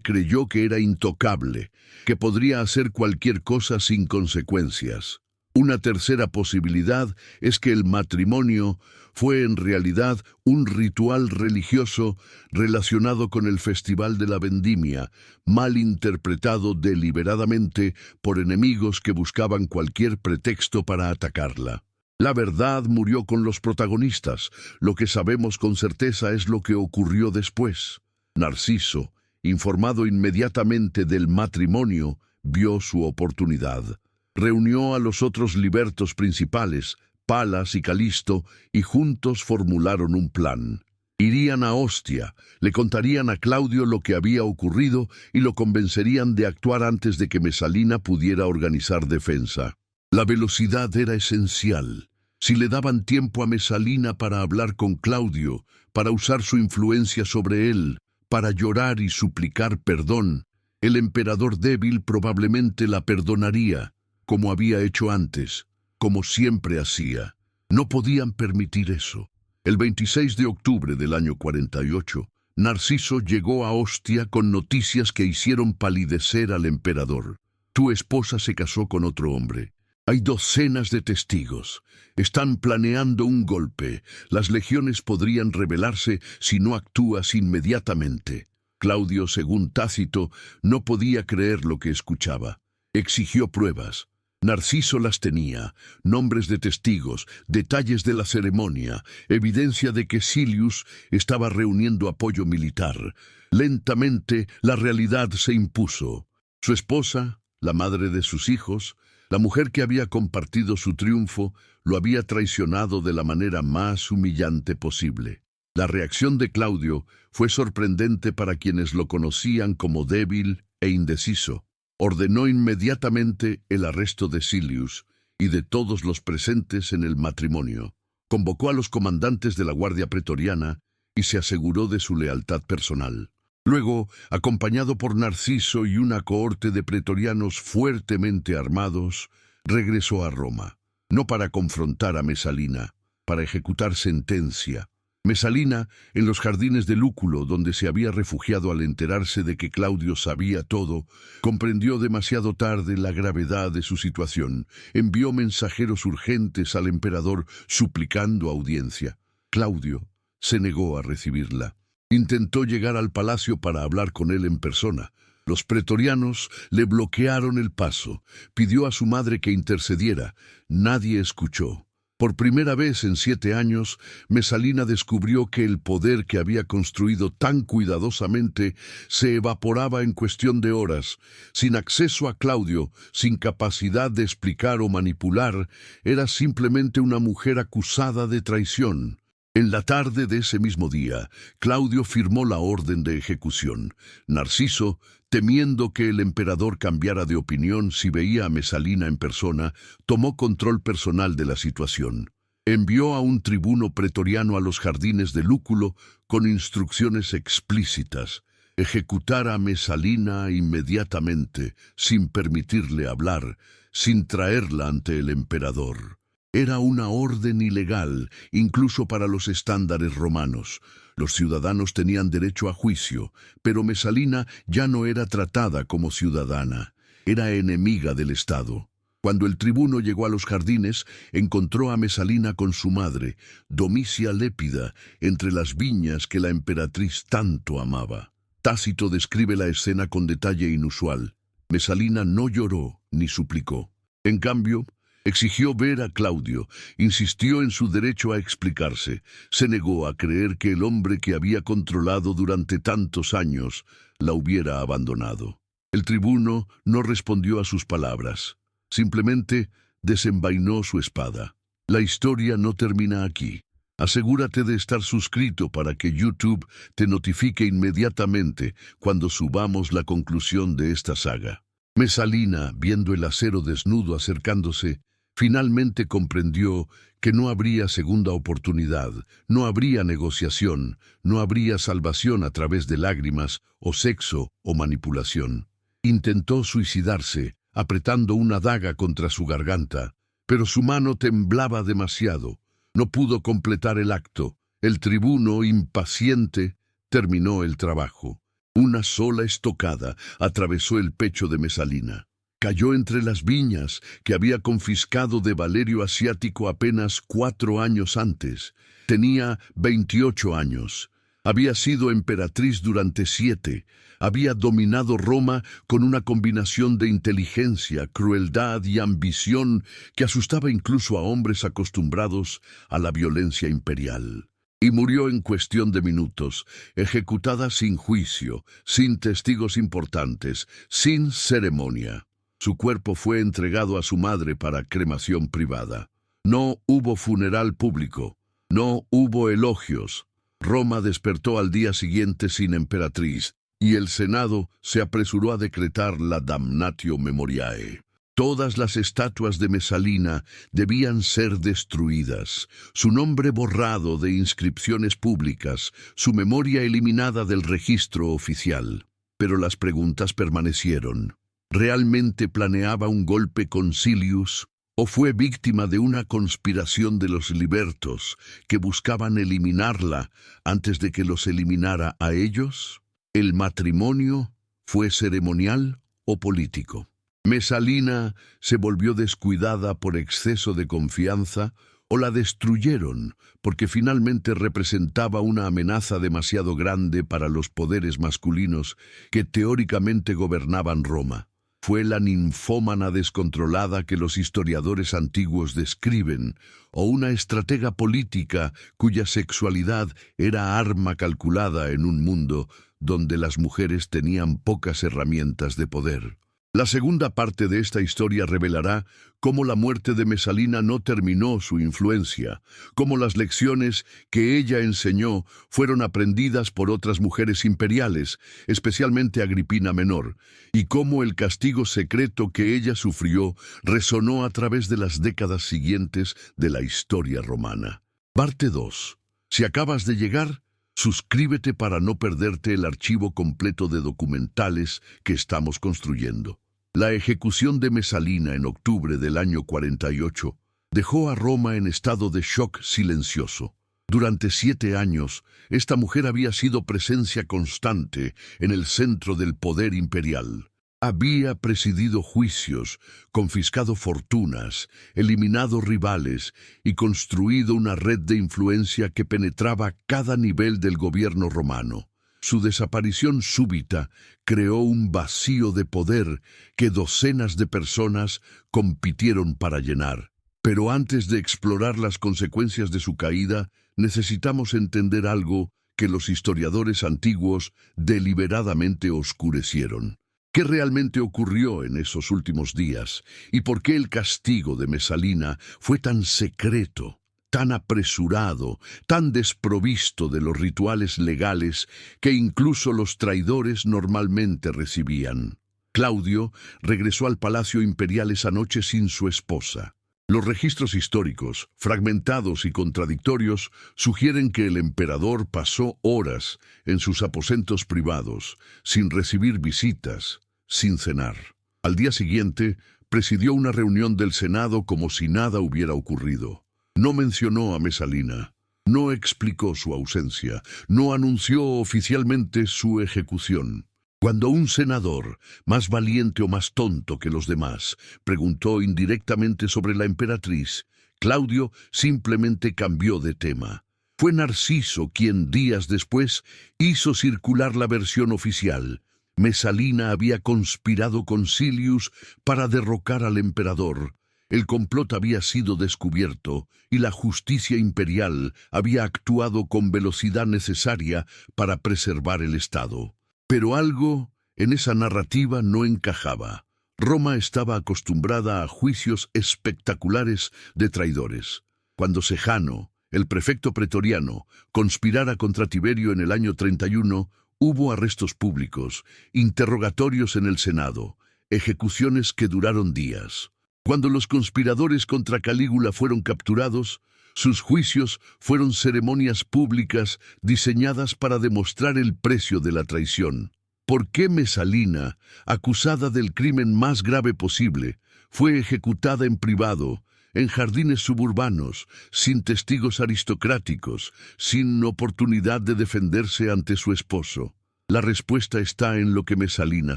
creyó que era intocable, que podría hacer cualquier cosa sin consecuencias. Una tercera posibilidad es que el matrimonio fue en realidad un ritual religioso relacionado con el Festival de la Vendimia, mal interpretado deliberadamente por enemigos que buscaban cualquier pretexto para atacarla. La verdad murió con los protagonistas. Lo que sabemos con certeza es lo que ocurrió después. Narciso, informado inmediatamente del matrimonio, vio su oportunidad. Reunió a los otros libertos principales, Palas y Calisto, y juntos formularon un plan. Irían a Ostia, le contarían a Claudio lo que había ocurrido y lo convencerían de actuar antes de que Mesalina pudiera organizar defensa. La velocidad era esencial. Si le daban tiempo a Mesalina para hablar con Claudio, para usar su influencia sobre él, para llorar y suplicar perdón, el emperador débil probablemente la perdonaría, como había hecho antes, como siempre hacía. No podían permitir eso. El 26 de octubre del año 48, Narciso llegó a Ostia con noticias que hicieron palidecer al emperador. Tu esposa se casó con otro hombre. Hay docenas de testigos. Están planeando un golpe. Las legiones podrían rebelarse si no actúas inmediatamente. Claudio, según Tácito, no podía creer lo que escuchaba. Exigió pruebas. Narciso las tenía, nombres de testigos, detalles de la ceremonia, evidencia de que Silius estaba reuniendo apoyo militar. Lentamente, la realidad se impuso. Su esposa, la madre de sus hijos, la mujer que había compartido su triunfo, lo había traicionado de la manera más humillante posible. La reacción de Claudio fue sorprendente para quienes lo conocían como débil e indeciso. Ordenó inmediatamente el arresto de Silius y de todos los presentes en el matrimonio. Convocó a los comandantes de la Guardia Pretoriana y se aseguró de su lealtad personal. Luego, acompañado por Narciso y una cohorte de pretorianos fuertemente armados, regresó a Roma, no para confrontar a Mesalina, para ejecutar sentencia. Mesalina, en los jardines de Lúculo, donde se había refugiado al enterarse de que Claudio sabía todo, comprendió demasiado tarde la gravedad de su situación. Envió mensajeros urgentes al emperador suplicando audiencia. Claudio se negó a recibirla. Intentó llegar al palacio para hablar con él en persona. Los pretorianos le bloquearon el paso. Pidió a su madre que intercediera. Nadie escuchó. Por primera vez en 7 años, Mesalina descubrió que el poder que había construido tan cuidadosamente se evaporaba en cuestión de horas. Sin acceso a Claudio, sin capacidad de explicar o manipular, era simplemente una mujer acusada de traición. En la tarde de ese mismo día, Claudio firmó la orden de ejecución. Narciso, temiendo que el emperador cambiara de opinión si veía a Mesalina en persona, tomó control personal de la situación. Envió a un tribuno pretoriano a los jardines de Lúculo con instrucciones explícitas: ejecutar a Mesalina inmediatamente, sin permitirle hablar, sin traerla ante el emperador. Era una orden ilegal, incluso para los estándares romanos. Los ciudadanos tenían derecho a juicio, pero Mesalina ya no era tratada como ciudadana. Era enemiga del Estado. Cuando el tribuno llegó a los jardines, encontró a Mesalina con su madre, Domicia Lépida, entre las viñas que la emperatriz tanto amaba. Tácito describe la escena con detalle inusual. Mesalina no lloró ni suplicó. En cambio, exigió ver a Claudio, insistió en su derecho a explicarse, se negó a creer que el hombre que había controlado durante tantos años la hubiera abandonado. El tribuno no respondió a sus palabras, simplemente desenvainó su espada. La historia no termina aquí. Asegúrate de estar suscrito para que YouTube te notifique inmediatamente cuando subamos la conclusión de esta saga. Mesalina, viendo el acero desnudo acercándose, finalmente comprendió que no habría segunda oportunidad, no habría negociación, no habría salvación a través de lágrimas o sexo o manipulación. Intentó suicidarse, apretando una daga contra su garganta, pero su mano temblaba demasiado. No pudo completar el acto. El tribuno, impaciente, terminó el trabajo. Una sola estocada atravesó el pecho de Mesalina. Cayó entre las viñas que había confiscado de Valerio Asiático apenas 4 años antes. Tenía 28 años. Había sido emperatriz durante 7. Había dominado Roma con una combinación de inteligencia, crueldad y ambición que asustaba incluso a hombres acostumbrados a la violencia imperial. Y murió en cuestión de minutos, ejecutada sin juicio, sin testigos importantes, sin ceremonia. Su cuerpo fue entregado a su madre para cremación privada. No hubo funeral público, no hubo elogios. Roma despertó al día siguiente sin emperatriz, y el Senado se apresuró a decretar la damnatio memoriae. Todas las estatuas de Mesalina debían ser destruidas, su nombre borrado de inscripciones públicas, su memoria eliminada del registro oficial. Pero las preguntas permanecieron. ¿Realmente planeaba un golpe con Silius? ¿O fue víctima de una conspiración de los libertos que buscaban eliminarla antes de que los eliminara a ellos? ¿El matrimonio fue ceremonial o político? ¿Mesalina se volvió descuidada por exceso de confianza o la destruyeron porque finalmente representaba una amenaza demasiado grande para los poderes masculinos que teóricamente gobernaban Roma? ¿Fue la ninfómana descontrolada que los historiadores antiguos describen, o una estratega política cuya sexualidad era arma calculada en un mundo donde las mujeres tenían pocas herramientas de poder? La segunda parte de esta historia revelará cómo la muerte de Mesalina no terminó su influencia, cómo las lecciones que ella enseñó fueron aprendidas por otras mujeres imperiales, especialmente Agripina Menor, y cómo el castigo secreto que ella sufrió resonó a través de las décadas siguientes de la historia romana. Parte 2. Si acabas de llegar, suscríbete para no perderte el archivo completo de documentales que estamos construyendo. La ejecución de Mesalina en octubre del año 48 dejó a Roma en estado de shock silencioso. Durante 7 años, esta mujer había sido presencia constante en el centro del poder imperial. Había presidido juicios, confiscado fortunas, eliminado rivales y construido una red de influencia que penetraba cada nivel del gobierno romano. Su desaparición súbita creó un vacío de poder que docenas de personas compitieron para llenar. Pero antes de explorar las consecuencias de su caída, necesitamos entender algo que los historiadores antiguos deliberadamente oscurecieron. ¿Qué realmente ocurrió en esos últimos días? ¿Y por qué el castigo de Mesalina fue tan secreto, tan apresurado, tan desprovisto de los rituales legales que incluso los traidores normalmente recibían? Claudio regresó al palacio imperial esa noche sin su esposa. Los registros históricos, fragmentados y contradictorios, sugieren que el emperador pasó horas en sus aposentos privados, sin recibir visitas, sin cenar. Al día siguiente, presidió una reunión del Senado como si nada hubiera ocurrido. No mencionó a Mesalina, no explicó su ausencia, no anunció oficialmente su ejecución. Cuando un senador, más valiente o más tonto que los demás, preguntó indirectamente sobre la emperatriz, Claudio simplemente cambió de tema. Fue Narciso quien, días después, hizo circular la versión oficial. Mesalina había conspirado con Silius para derrocar al emperador. El complot había sido descubierto y la justicia imperial había actuado con velocidad necesaria para preservar el Estado. Pero algo en esa narrativa no encajaba. Roma estaba acostumbrada a juicios espectaculares de traidores. Cuando Sejano, el prefecto pretoriano, conspirara contra Tiberio en el año 31, hubo arrestos públicos, interrogatorios en el Senado, ejecuciones que duraron días. Cuando los conspiradores contra Calígula fueron capturados, sus juicios fueron ceremonias públicas diseñadas para demostrar el precio de la traición. ¿Por qué Mesalina, acusada del crimen más grave posible, fue ejecutada en privado, en jardines suburbanos, sin testigos aristocráticos, sin oportunidad de defenderse ante su esposo? La respuesta está en lo que Mesalina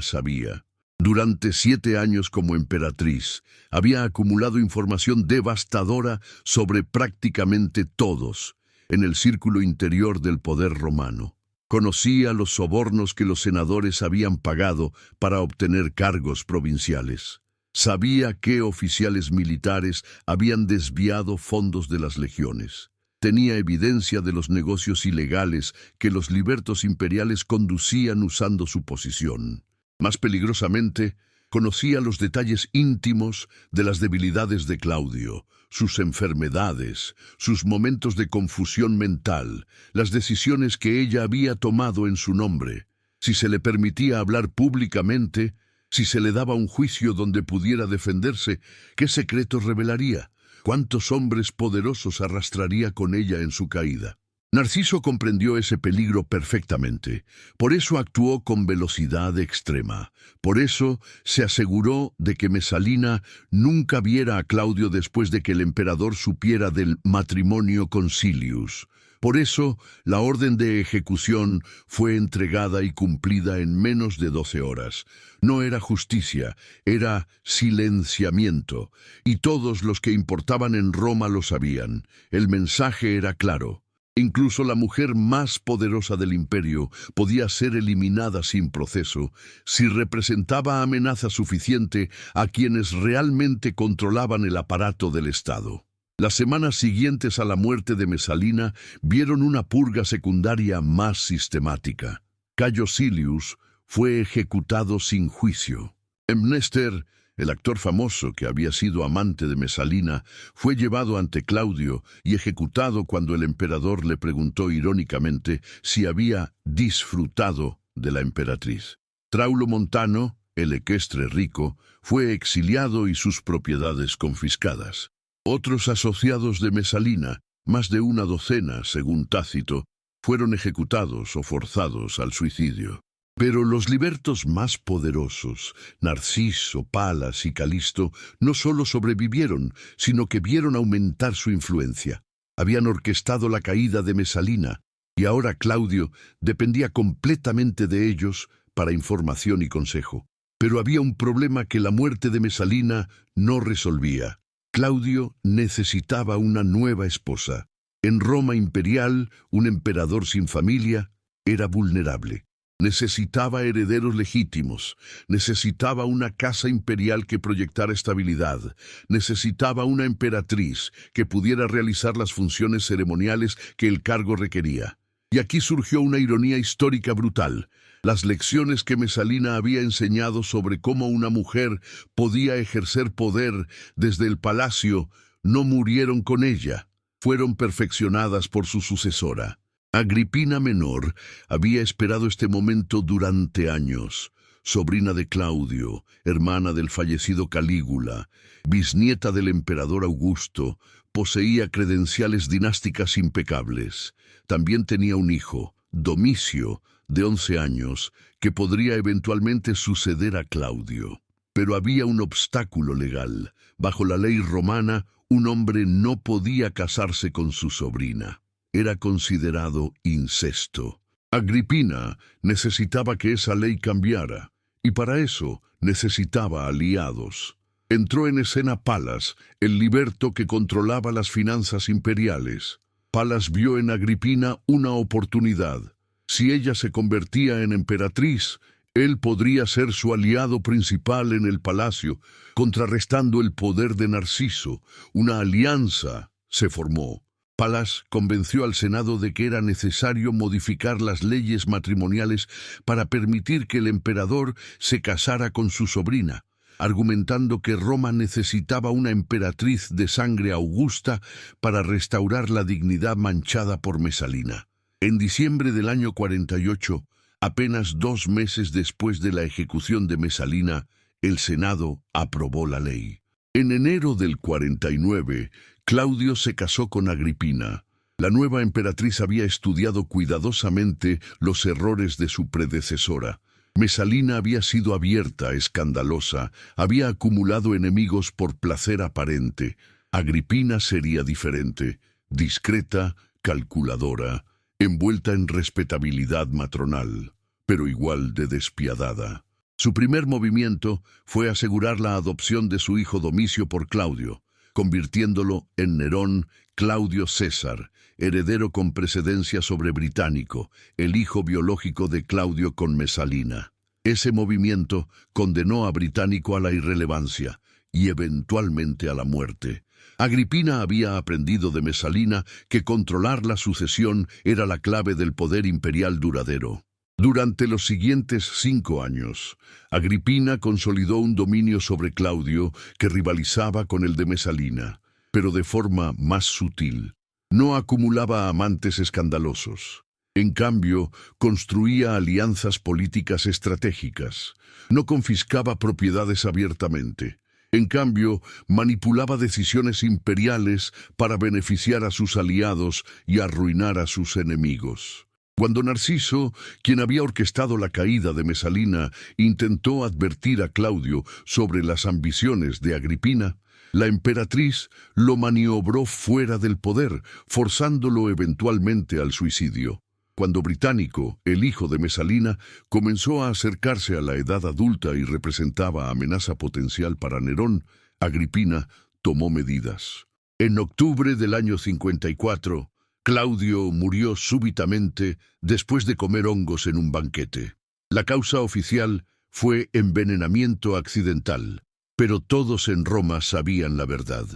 sabía. Durante 7 años como emperatriz, había acumulado información devastadora sobre prácticamente todos en el círculo interior del poder romano. Conocía los sobornos que los senadores habían pagado para obtener cargos provinciales. Sabía qué oficiales militares habían desviado fondos de las legiones. Tenía evidencia de los negocios ilegales que los libertos imperiales conducían usando su posición. Más peligrosamente, conocía los detalles íntimos de las debilidades de Claudio, sus enfermedades, sus momentos de confusión mental, las decisiones que ella había tomado en su nombre. Si se le permitía hablar públicamente, si se le daba un juicio donde pudiera defenderse, ¿qué secretos revelaría? ¿Cuántos hombres poderosos arrastraría con ella en su caída? Narciso comprendió ese peligro perfectamente. Por eso actuó con velocidad extrema. Por eso se aseguró de que Mesalina nunca viera a Claudio después de que el emperador supiera del matrimonio con Silius. Por eso la orden de ejecución fue entregada y cumplida en menos de 12 horas. No era justicia, era silenciamiento. Y todos los que importaban en Roma lo sabían. El mensaje era claro. Incluso la mujer más poderosa del imperio podía ser eliminada sin proceso si representaba amenaza suficiente a quienes realmente controlaban el aparato del Estado. Las semanas siguientes a la muerte de Mesalina vieron una purga secundaria más sistemática. Cayo Silius fue ejecutado sin juicio. Mnester, el actor famoso que había sido amante de Mesalina, fue llevado ante Claudio y ejecutado cuando el emperador le preguntó irónicamente si había disfrutado de la emperatriz. Traulo Montano, el equestre rico, fue exiliado y sus propiedades confiscadas. Otros asociados de Mesalina, más de una docena, según Tácito, fueron ejecutados o forzados al suicidio. Pero los libertos más poderosos, Narciso, Palas y Calisto, no solo sobrevivieron, sino que vieron aumentar su influencia. Habían orquestado la caída de Mesalina, y ahora Claudio dependía completamente de ellos para información y consejo. Pero había un problema que la muerte de Mesalina no resolvía. Claudio necesitaba una nueva esposa. En Roma imperial, un emperador sin familia era vulnerable. Necesitaba herederos legítimos, necesitaba una casa imperial que proyectara estabilidad, necesitaba una emperatriz que pudiera realizar las funciones ceremoniales que el cargo requería. Y aquí surgió una ironía histórica brutal. Las lecciones que Mesalina había enseñado sobre cómo una mujer podía ejercer poder desde el palacio no murieron con ella, fueron perfeccionadas por su sucesora. Agripina Menor había esperado este momento durante años. Sobrina de Claudio, hermana del fallecido Calígula, bisnieta del emperador Augusto, poseía credenciales dinásticas impecables. También tenía un hijo, Domicio, de 11 años, que podría eventualmente suceder a Claudio. Pero había un obstáculo legal. Bajo la ley romana, un hombre no podía casarse con su sobrina. Era considerado incesto. Agripina necesitaba que esa ley cambiara, y para eso necesitaba aliados. Entró en escena Palas, el liberto que controlaba las finanzas imperiales. Palas vio en Agripina una oportunidad. Si ella se convertía en emperatriz, él podría ser su aliado principal en el palacio, contrarrestando el poder de Narciso. Una alianza se formó. Palas convenció al Senado de que era necesario modificar las leyes matrimoniales para permitir que el emperador se casara con su sobrina. argumentando que Roma necesitaba una emperatriz de sangre augusta para restaurar la dignidad manchada por Mesalina. En diciembre del año 48, apenas 2 meses después de la ejecución de Mesalina, el Senado aprobó la ley. En enero del 49, Claudio se casó con Agripina. La nueva emperatriz había estudiado cuidadosamente los errores de su predecesora. Mesalina había sido abierta, escandalosa, había acumulado enemigos por placer aparente. Agripina sería diferente, discreta, calculadora, envuelta en respetabilidad matronal, pero igual de despiadada. Su primer movimiento fue asegurar la adopción de su hijo Domicio por Claudio, convirtiéndolo en Nerón Claudio César, heredero con precedencia sobre Británico, el hijo biológico de Claudio con Mesalina. Ese movimiento condenó a Británico a la irrelevancia y eventualmente a la muerte. Agripina había aprendido de Mesalina que controlar la sucesión era la clave del poder imperial duradero. Durante los siguientes 5 años, Agripina consolidó un dominio sobre Claudio que rivalizaba con el de Mesalina, pero de forma más sutil. No acumulaba amantes escandalosos. En cambio, construía alianzas políticas estratégicas. No confiscaba propiedades abiertamente. En cambio, manipulaba decisiones imperiales para beneficiar a sus aliados y arruinar a sus enemigos. Cuando Narciso, quien había orquestado la caída de Mesalina, intentó advertir a Claudio sobre las ambiciones de Agripina, la emperatriz lo maniobró fuera del poder, forzándolo eventualmente al suicidio. Cuando Británico, el hijo de Mesalina, comenzó a acercarse a la edad adulta y representaba amenaza potencial para Nerón, Agripina tomó medidas. En octubre del año 54, Claudio murió súbitamente después de comer hongos en un banquete. La causa oficial fue envenenamiento accidental, pero todos en Roma sabían la verdad.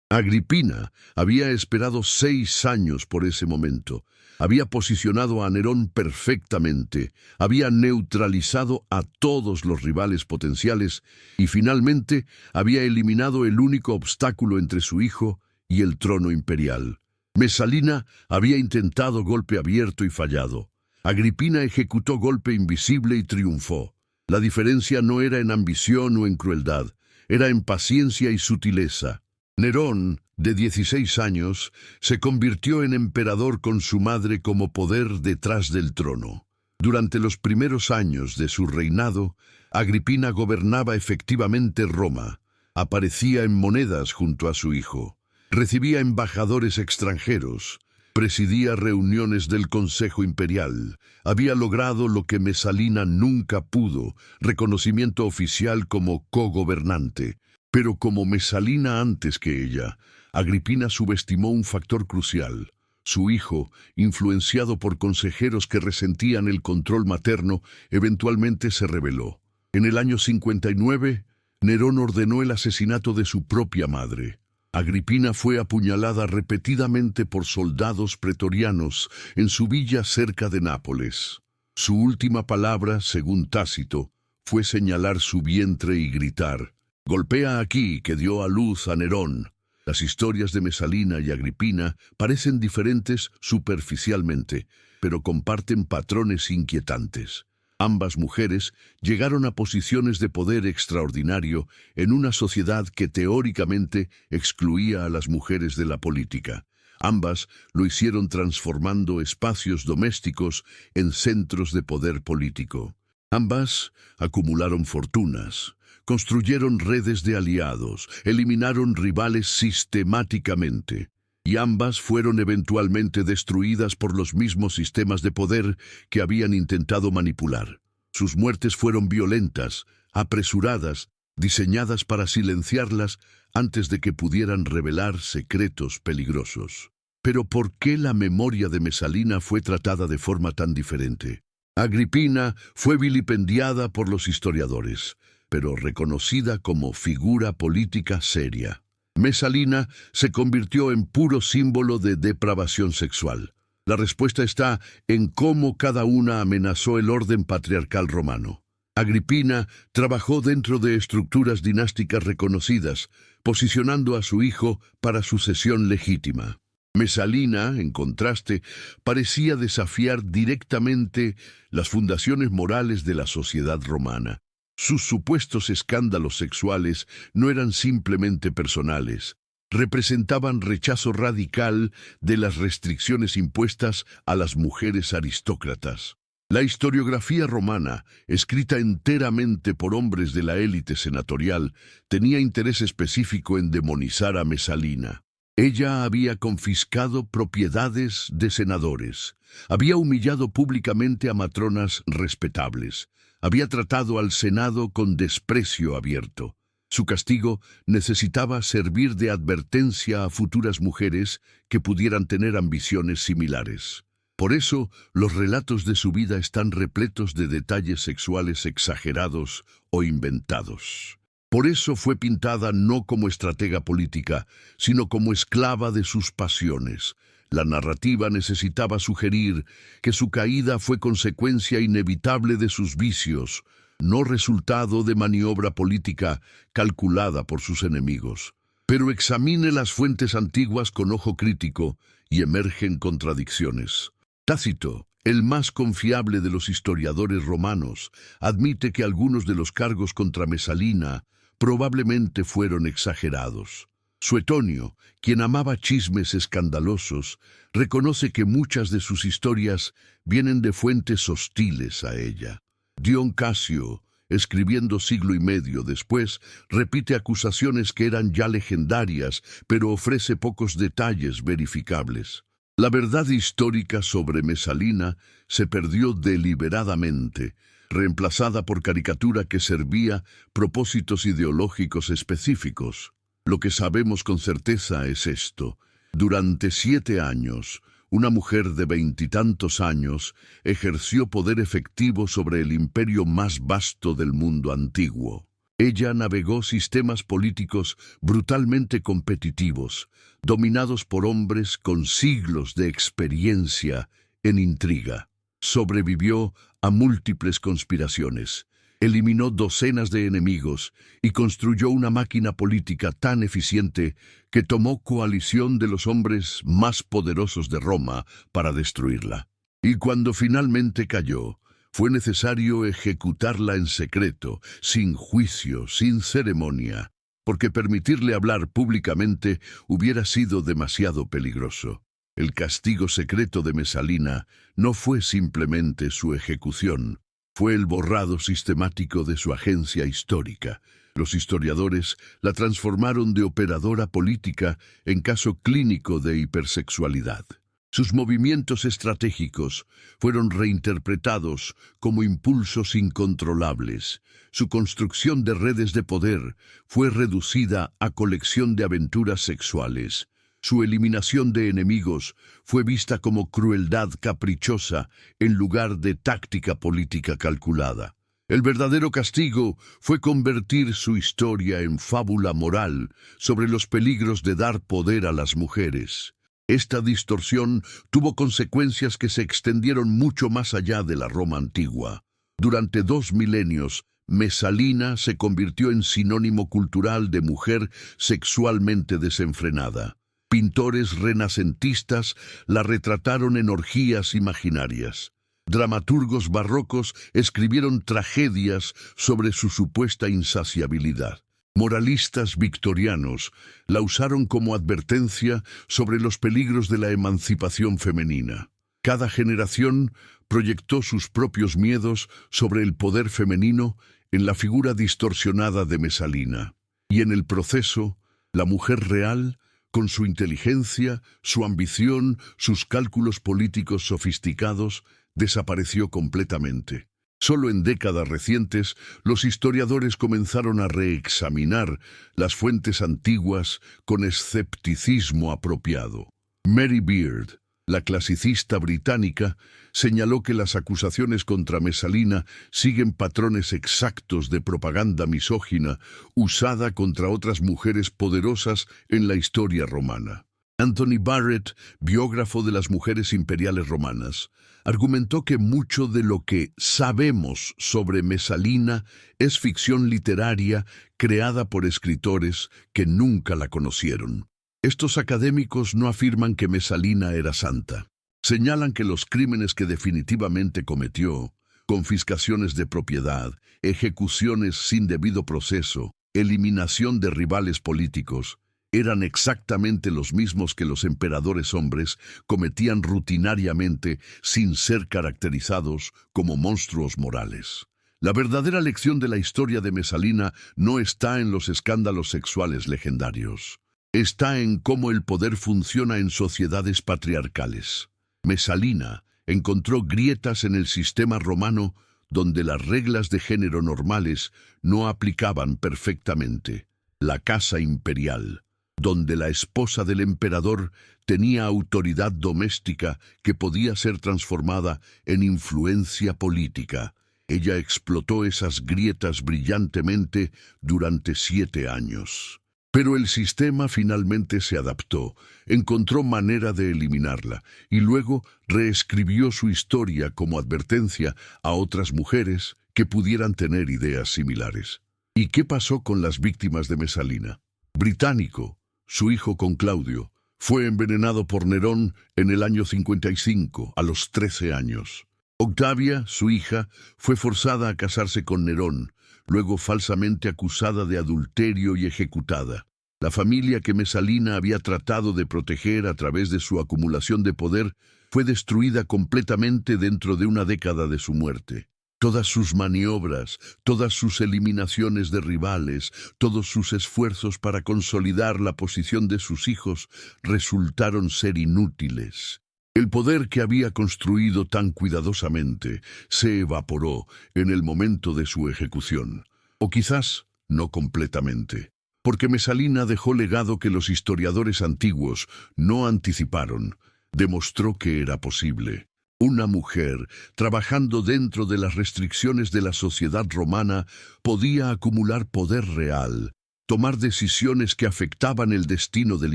Agripina había esperado 6 años por ese momento. Había posicionado a Nerón perfectamente, había neutralizado a todos los rivales potenciales y finalmente había eliminado el único obstáculo entre su hijo y el trono imperial. Mesalina había intentado golpe abierto y fallado. Agripina ejecutó golpe invisible y triunfó. La diferencia no era en ambición o en crueldad, era en paciencia y sutileza. Nerón, de 16 años, se convirtió en emperador con su madre como poder detrás del trono. Durante los primeros años de su reinado, Agripina gobernaba efectivamente Roma, aparecía en monedas junto a su hijo. Recibía embajadores extranjeros, presidía reuniones del Consejo Imperial, había logrado lo que Mesalina nunca pudo, reconocimiento oficial como cogobernante. Pero como Mesalina antes que ella, Agripina subestimó un factor crucial. Su hijo, influenciado por consejeros que resentían el control materno, eventualmente se rebeló. En el año 59, Nerón ordenó el asesinato de su propia madre. Agripina fue apuñalada repetidamente por soldados pretorianos en su villa cerca de Nápoles. Su última palabra, según Tácito, fue señalar su vientre y gritar: «Golpea aquí, que dio a luz a Nerón». Las historias de Mesalina y Agripina parecen diferentes superficialmente, pero comparten patrones inquietantes. Ambas mujeres llegaron a posiciones de poder extraordinario en una sociedad que teóricamente excluía a las mujeres de la política. Ambas lo hicieron transformando espacios domésticos en centros de poder político. Ambas acumularon fortunas, construyeron redes de aliados, eliminaron rivales sistemáticamente. Y ambas fueron eventualmente destruidas por los mismos sistemas de poder que habían intentado manipular. Sus muertes fueron violentas, apresuradas, diseñadas para silenciarlas antes de que pudieran revelar secretos peligrosos. Pero ¿por qué la memoria de Mesalina fue tratada de forma tan diferente? Agripina fue vilipendiada por los historiadores, pero reconocida como figura política seria. Mesalina se convirtió en puro símbolo de depravación sexual. La respuesta está en cómo cada una amenazó el orden patriarcal romano. Agripina trabajó dentro de estructuras dinásticas reconocidas, posicionando a su hijo para sucesión legítima. Mesalina, en contraste, parecía desafiar directamente las fundaciones morales de la sociedad romana. Sus supuestos escándalos sexuales no eran simplemente personales, representaban rechazo radical de las restricciones impuestas a las mujeres aristócratas. La historiografía romana, escrita enteramente por hombres de la élite senatorial, tenía interés específico en demonizar a Mesalina. Ella había confiscado propiedades de senadores, había humillado públicamente a matronas respetables, había tratado al Senado con desprecio abierto. Su castigo necesitaba servir de advertencia a futuras mujeres que pudieran tener ambiciones similares. Por eso, los relatos de su vida están repletos de detalles sexuales exagerados o inventados. Por eso fue pintada no como estratega política, sino como esclava de sus pasiones. La narrativa necesitaba sugerir que su caída fue consecuencia inevitable de sus vicios, no resultado de maniobra política calculada por sus enemigos. Pero examine las fuentes antiguas con ojo crítico y emergen contradicciones. Tácito, el más confiable de los historiadores romanos, admite que algunos de los cargos contra Mesalina probablemente fueron exagerados. Suetonio, quien amaba chismes escandalosos, reconoce que muchas de sus historias vienen de fuentes hostiles a ella. Dion Casio, escribiendo siglo y medio después, repite acusaciones que eran ya legendarias, pero ofrece pocos detalles verificables. La verdad histórica sobre Mesalina se perdió deliberadamente, reemplazada por caricatura que servía propósitos ideológicos específicos. Lo que sabemos con certeza es esto. Durante 7 años, una mujer de 20 y tantos años ejerció poder efectivo sobre el imperio más vasto del mundo antiguo. Ella navegó sistemas políticos brutalmente competitivos, dominados por hombres con siglos de experiencia en intriga. Sobrevivió a múltiples conspiraciones, eliminó docenas de enemigos y construyó una máquina política tan eficiente que tomó coalición de los hombres más poderosos de Roma para destruirla. Y cuando finalmente cayó, fue necesario ejecutarla en secreto, sin juicio, sin ceremonia, porque permitirle hablar públicamente hubiera sido demasiado peligroso. El castigo secreto de Mesalina no fue simplemente su ejecución, fue el borrado sistemático de su agencia histórica. Los historiadores la transformaron de operadora política en caso clínico de hipersexualidad. Sus movimientos estratégicos fueron reinterpretados como impulsos incontrolables. Su construcción de redes de poder fue reducida a colección de aventuras sexuales. Su eliminación de enemigos fue vista como crueldad caprichosa en lugar de táctica política calculada. El verdadero castigo fue convertir su historia en fábula moral sobre los peligros de dar poder a las mujeres. Esta distorsión tuvo consecuencias que se extendieron mucho más allá de la Roma antigua. Durante 2 milenios, Mesalina se convirtió en sinónimo cultural de mujer sexualmente desenfrenada. Pintores renacentistas la retrataron en orgías imaginarias. Dramaturgos barrocos escribieron tragedias sobre su supuesta insaciabilidad. Moralistas victorianos la usaron como advertencia sobre los peligros de la emancipación femenina. Cada generación proyectó sus propios miedos sobre el poder femenino en la figura distorsionada de Mesalina. Y en el proceso, la mujer real, con su inteligencia, su ambición, sus cálculos políticos sofisticados, desapareció completamente. Solo en décadas recientes, los historiadores comenzaron a reexaminar las fuentes antiguas con escepticismo apropiado. Mary Beard, la clasicista británica, señaló que las acusaciones contra Mesalina siguen patrones exactos de propaganda misógina usada contra otras mujeres poderosas en la historia romana. Anthony Barrett, biógrafo de las mujeres imperiales romanas, argumentó que mucho de lo que sabemos sobre Mesalina es ficción literaria creada por escritores que nunca la conocieron. Estos académicos no afirman que Mesalina era santa. Señalan que los crímenes que definitivamente cometió, confiscaciones de propiedad, ejecuciones sin debido proceso, eliminación de rivales políticos, eran exactamente los mismos que los emperadores hombres cometían rutinariamente sin ser caracterizados como monstruos morales. La verdadera lección de la historia de Mesalina no está en los escándalos sexuales legendarios. Está en cómo el poder funciona en sociedades patriarcales. Mesalina encontró grietas en el sistema romano donde las reglas de género normales no aplicaban perfectamente. La casa imperial, donde la esposa del emperador tenía autoridad doméstica que podía ser transformada en influencia política. Ella explotó esas grietas brillantemente durante 7 años. Pero el sistema finalmente se adaptó, encontró manera de eliminarla y luego reescribió su historia como advertencia a otras mujeres que pudieran tener ideas similares. ¿Y qué pasó con las víctimas de Mesalina? Británico, su hijo con Claudio, fue envenenado por Nerón en el año 55, a los 13 años. Octavia, su hija, fue forzada a casarse con Nerón, luego falsamente acusada de adulterio y ejecutada. La familia que Mesalina había tratado de proteger a través de su acumulación de poder fue destruida completamente dentro de una década de su muerte. Todas sus maniobras, todas sus eliminaciones de rivales, todos sus esfuerzos para consolidar la posición de sus hijos resultaron ser inútiles. El poder que había construido tan cuidadosamente se evaporó en el momento de su ejecución. O quizás no completamente, porque Mesalina dejó legado que los historiadores antiguos no anticiparon. Demostró que era posible. Una mujer, trabajando dentro de las restricciones de la sociedad romana, podía acumular poder real, tomar decisiones que afectaban el destino del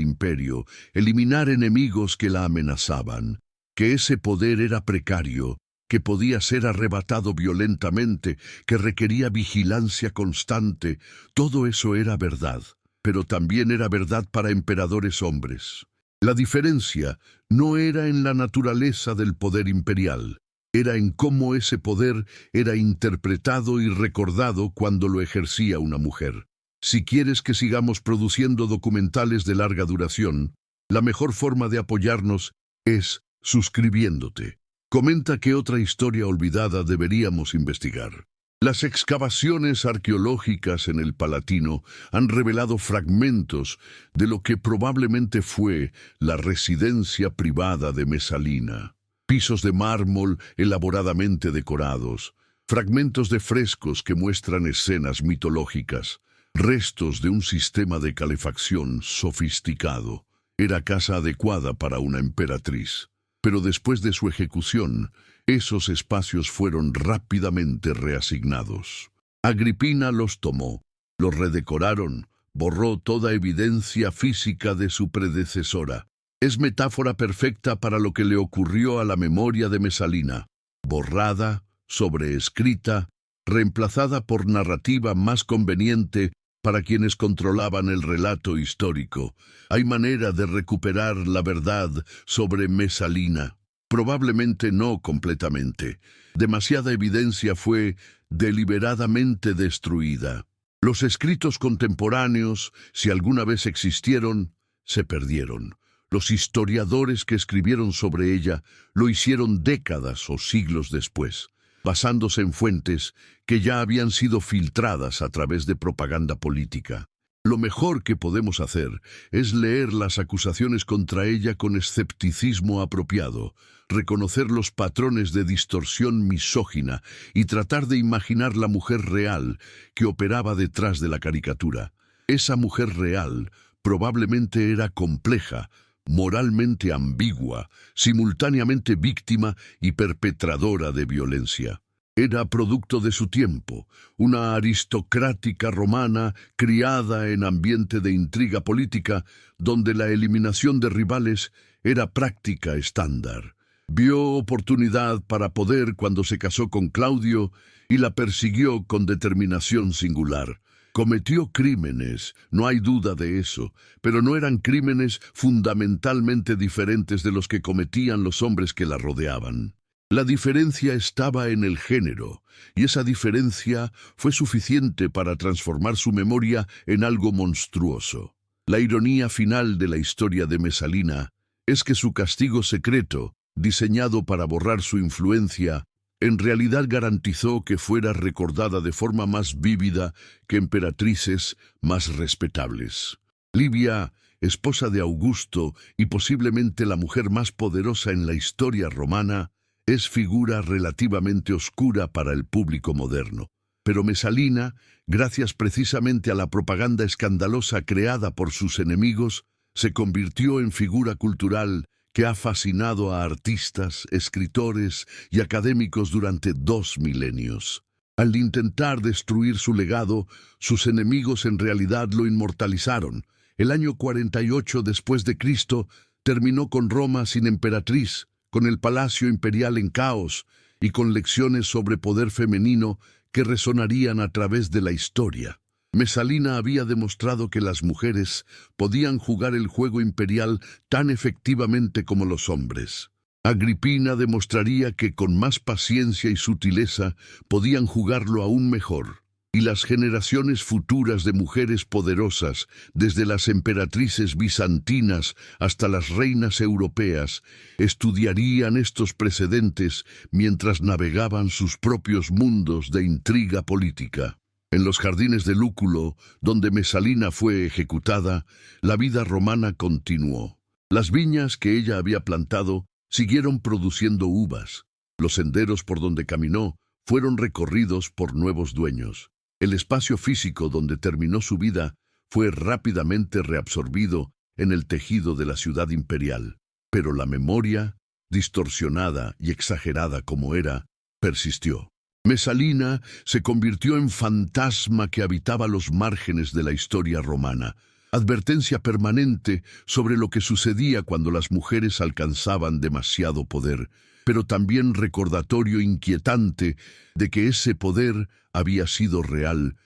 imperio, eliminar enemigos que la amenazaban, que ese poder era precario, que podía ser arrebatado violentamente, que requería vigilancia constante. Todo eso era verdad, pero también era verdad para emperadores hombres. La diferencia no era en la naturaleza del poder imperial, era en cómo ese poder era interpretado y recordado cuando lo ejercía una mujer. Si quieres que sigamos produciendo documentales de larga duración, la mejor forma de apoyarnos es suscribiéndote. Comenta qué otra historia olvidada deberíamos investigar. Las excavaciones arqueológicas en el Palatino han revelado fragmentos de lo que probablemente fue la residencia privada de Mesalina. Pisos de mármol elaboradamente decorados, fragmentos de frescos que muestran escenas mitológicas, restos de un sistema de calefacción sofisticado. Era casa adecuada para una emperatriz. Pero después de su ejecución, esos espacios fueron rápidamente reasignados. Agripina los tomó, los redecoraron, borró toda evidencia física de su predecesora. Es metáfora perfecta para lo que le ocurrió a la memoria de Mesalina. Borrada, sobreescrita, reemplazada por narrativa más conveniente para quienes controlaban el relato histórico. ¿Hay manera de recuperar la verdad sobre Mesalina? Probablemente no completamente. Demasiada evidencia fue deliberadamente destruida. Los escritos contemporáneos, si alguna vez existieron, se perdieron. Los historiadores que escribieron sobre ella lo hicieron décadas o siglos después, basándose en fuentes que ya habían sido filtradas a través de propaganda política. Lo mejor que podemos hacer es leer las acusaciones contra ella con escepticismo apropiado, reconocer los patrones de distorsión misógina y tratar de imaginar la mujer real que operaba detrás de la caricatura. Esa mujer real probablemente era compleja, moralmente ambigua, simultáneamente víctima y perpetradora de violencia. Era producto de su tiempo, una aristocrática romana criada en ambiente de intriga política, donde la eliminación de rivales era práctica estándar. Vio oportunidad para poder cuando se casó con Claudio y la persiguió con determinación singular. Cometió crímenes, no hay duda de eso, pero no eran crímenes fundamentalmente diferentes de los que cometían los hombres que la rodeaban. La diferencia estaba en el género, y esa diferencia fue suficiente para transformar su memoria en algo monstruoso. La ironía final de la historia de Mesalina es que su castigo secreto, diseñado para borrar su influencia, en realidad garantizó que fuera recordada de forma más vívida que emperatrices más respetables. Livia, esposa de Augusto y posiblemente la mujer más poderosa en la historia romana, es figura relativamente oscura para el público moderno. Pero Mesalina, gracias precisamente a la propaganda escandalosa creada por sus enemigos, se convirtió en figura cultural que ha fascinado a artistas, escritores y académicos durante 2 milenios. Al intentar destruir su legado, sus enemigos en realidad lo inmortalizaron. El año 48 después de Cristo terminó con Roma sin emperatriz, con el palacio imperial en caos y con lecciones sobre poder femenino que resonarían a través de la historia. Mesalina había demostrado que las mujeres podían jugar el juego imperial tan efectivamente como los hombres. Agripina demostraría que con más paciencia y sutileza podían jugarlo aún mejor. Y las generaciones futuras de mujeres poderosas, desde las emperatrices bizantinas hasta las reinas europeas, estudiarían estos precedentes mientras navegaban sus propios mundos de intriga política. En los jardines de Lúculo, donde Mesalina fue ejecutada, la vida romana continuó. Las viñas que ella había plantado siguieron produciendo uvas. Los senderos por donde caminó fueron recorridos por nuevos dueños. El espacio físico donde terminó su vida fue rápidamente reabsorbido en el tejido de la ciudad imperial. Pero la memoria, distorsionada y exagerada como era, persistió. Mesalina se convirtió en fantasma que habitaba los márgenes de la historia romana, advertencia permanente sobre lo que sucedía cuando las mujeres alcanzaban demasiado poder, pero también recordatorio inquietante de que ese poder había sido real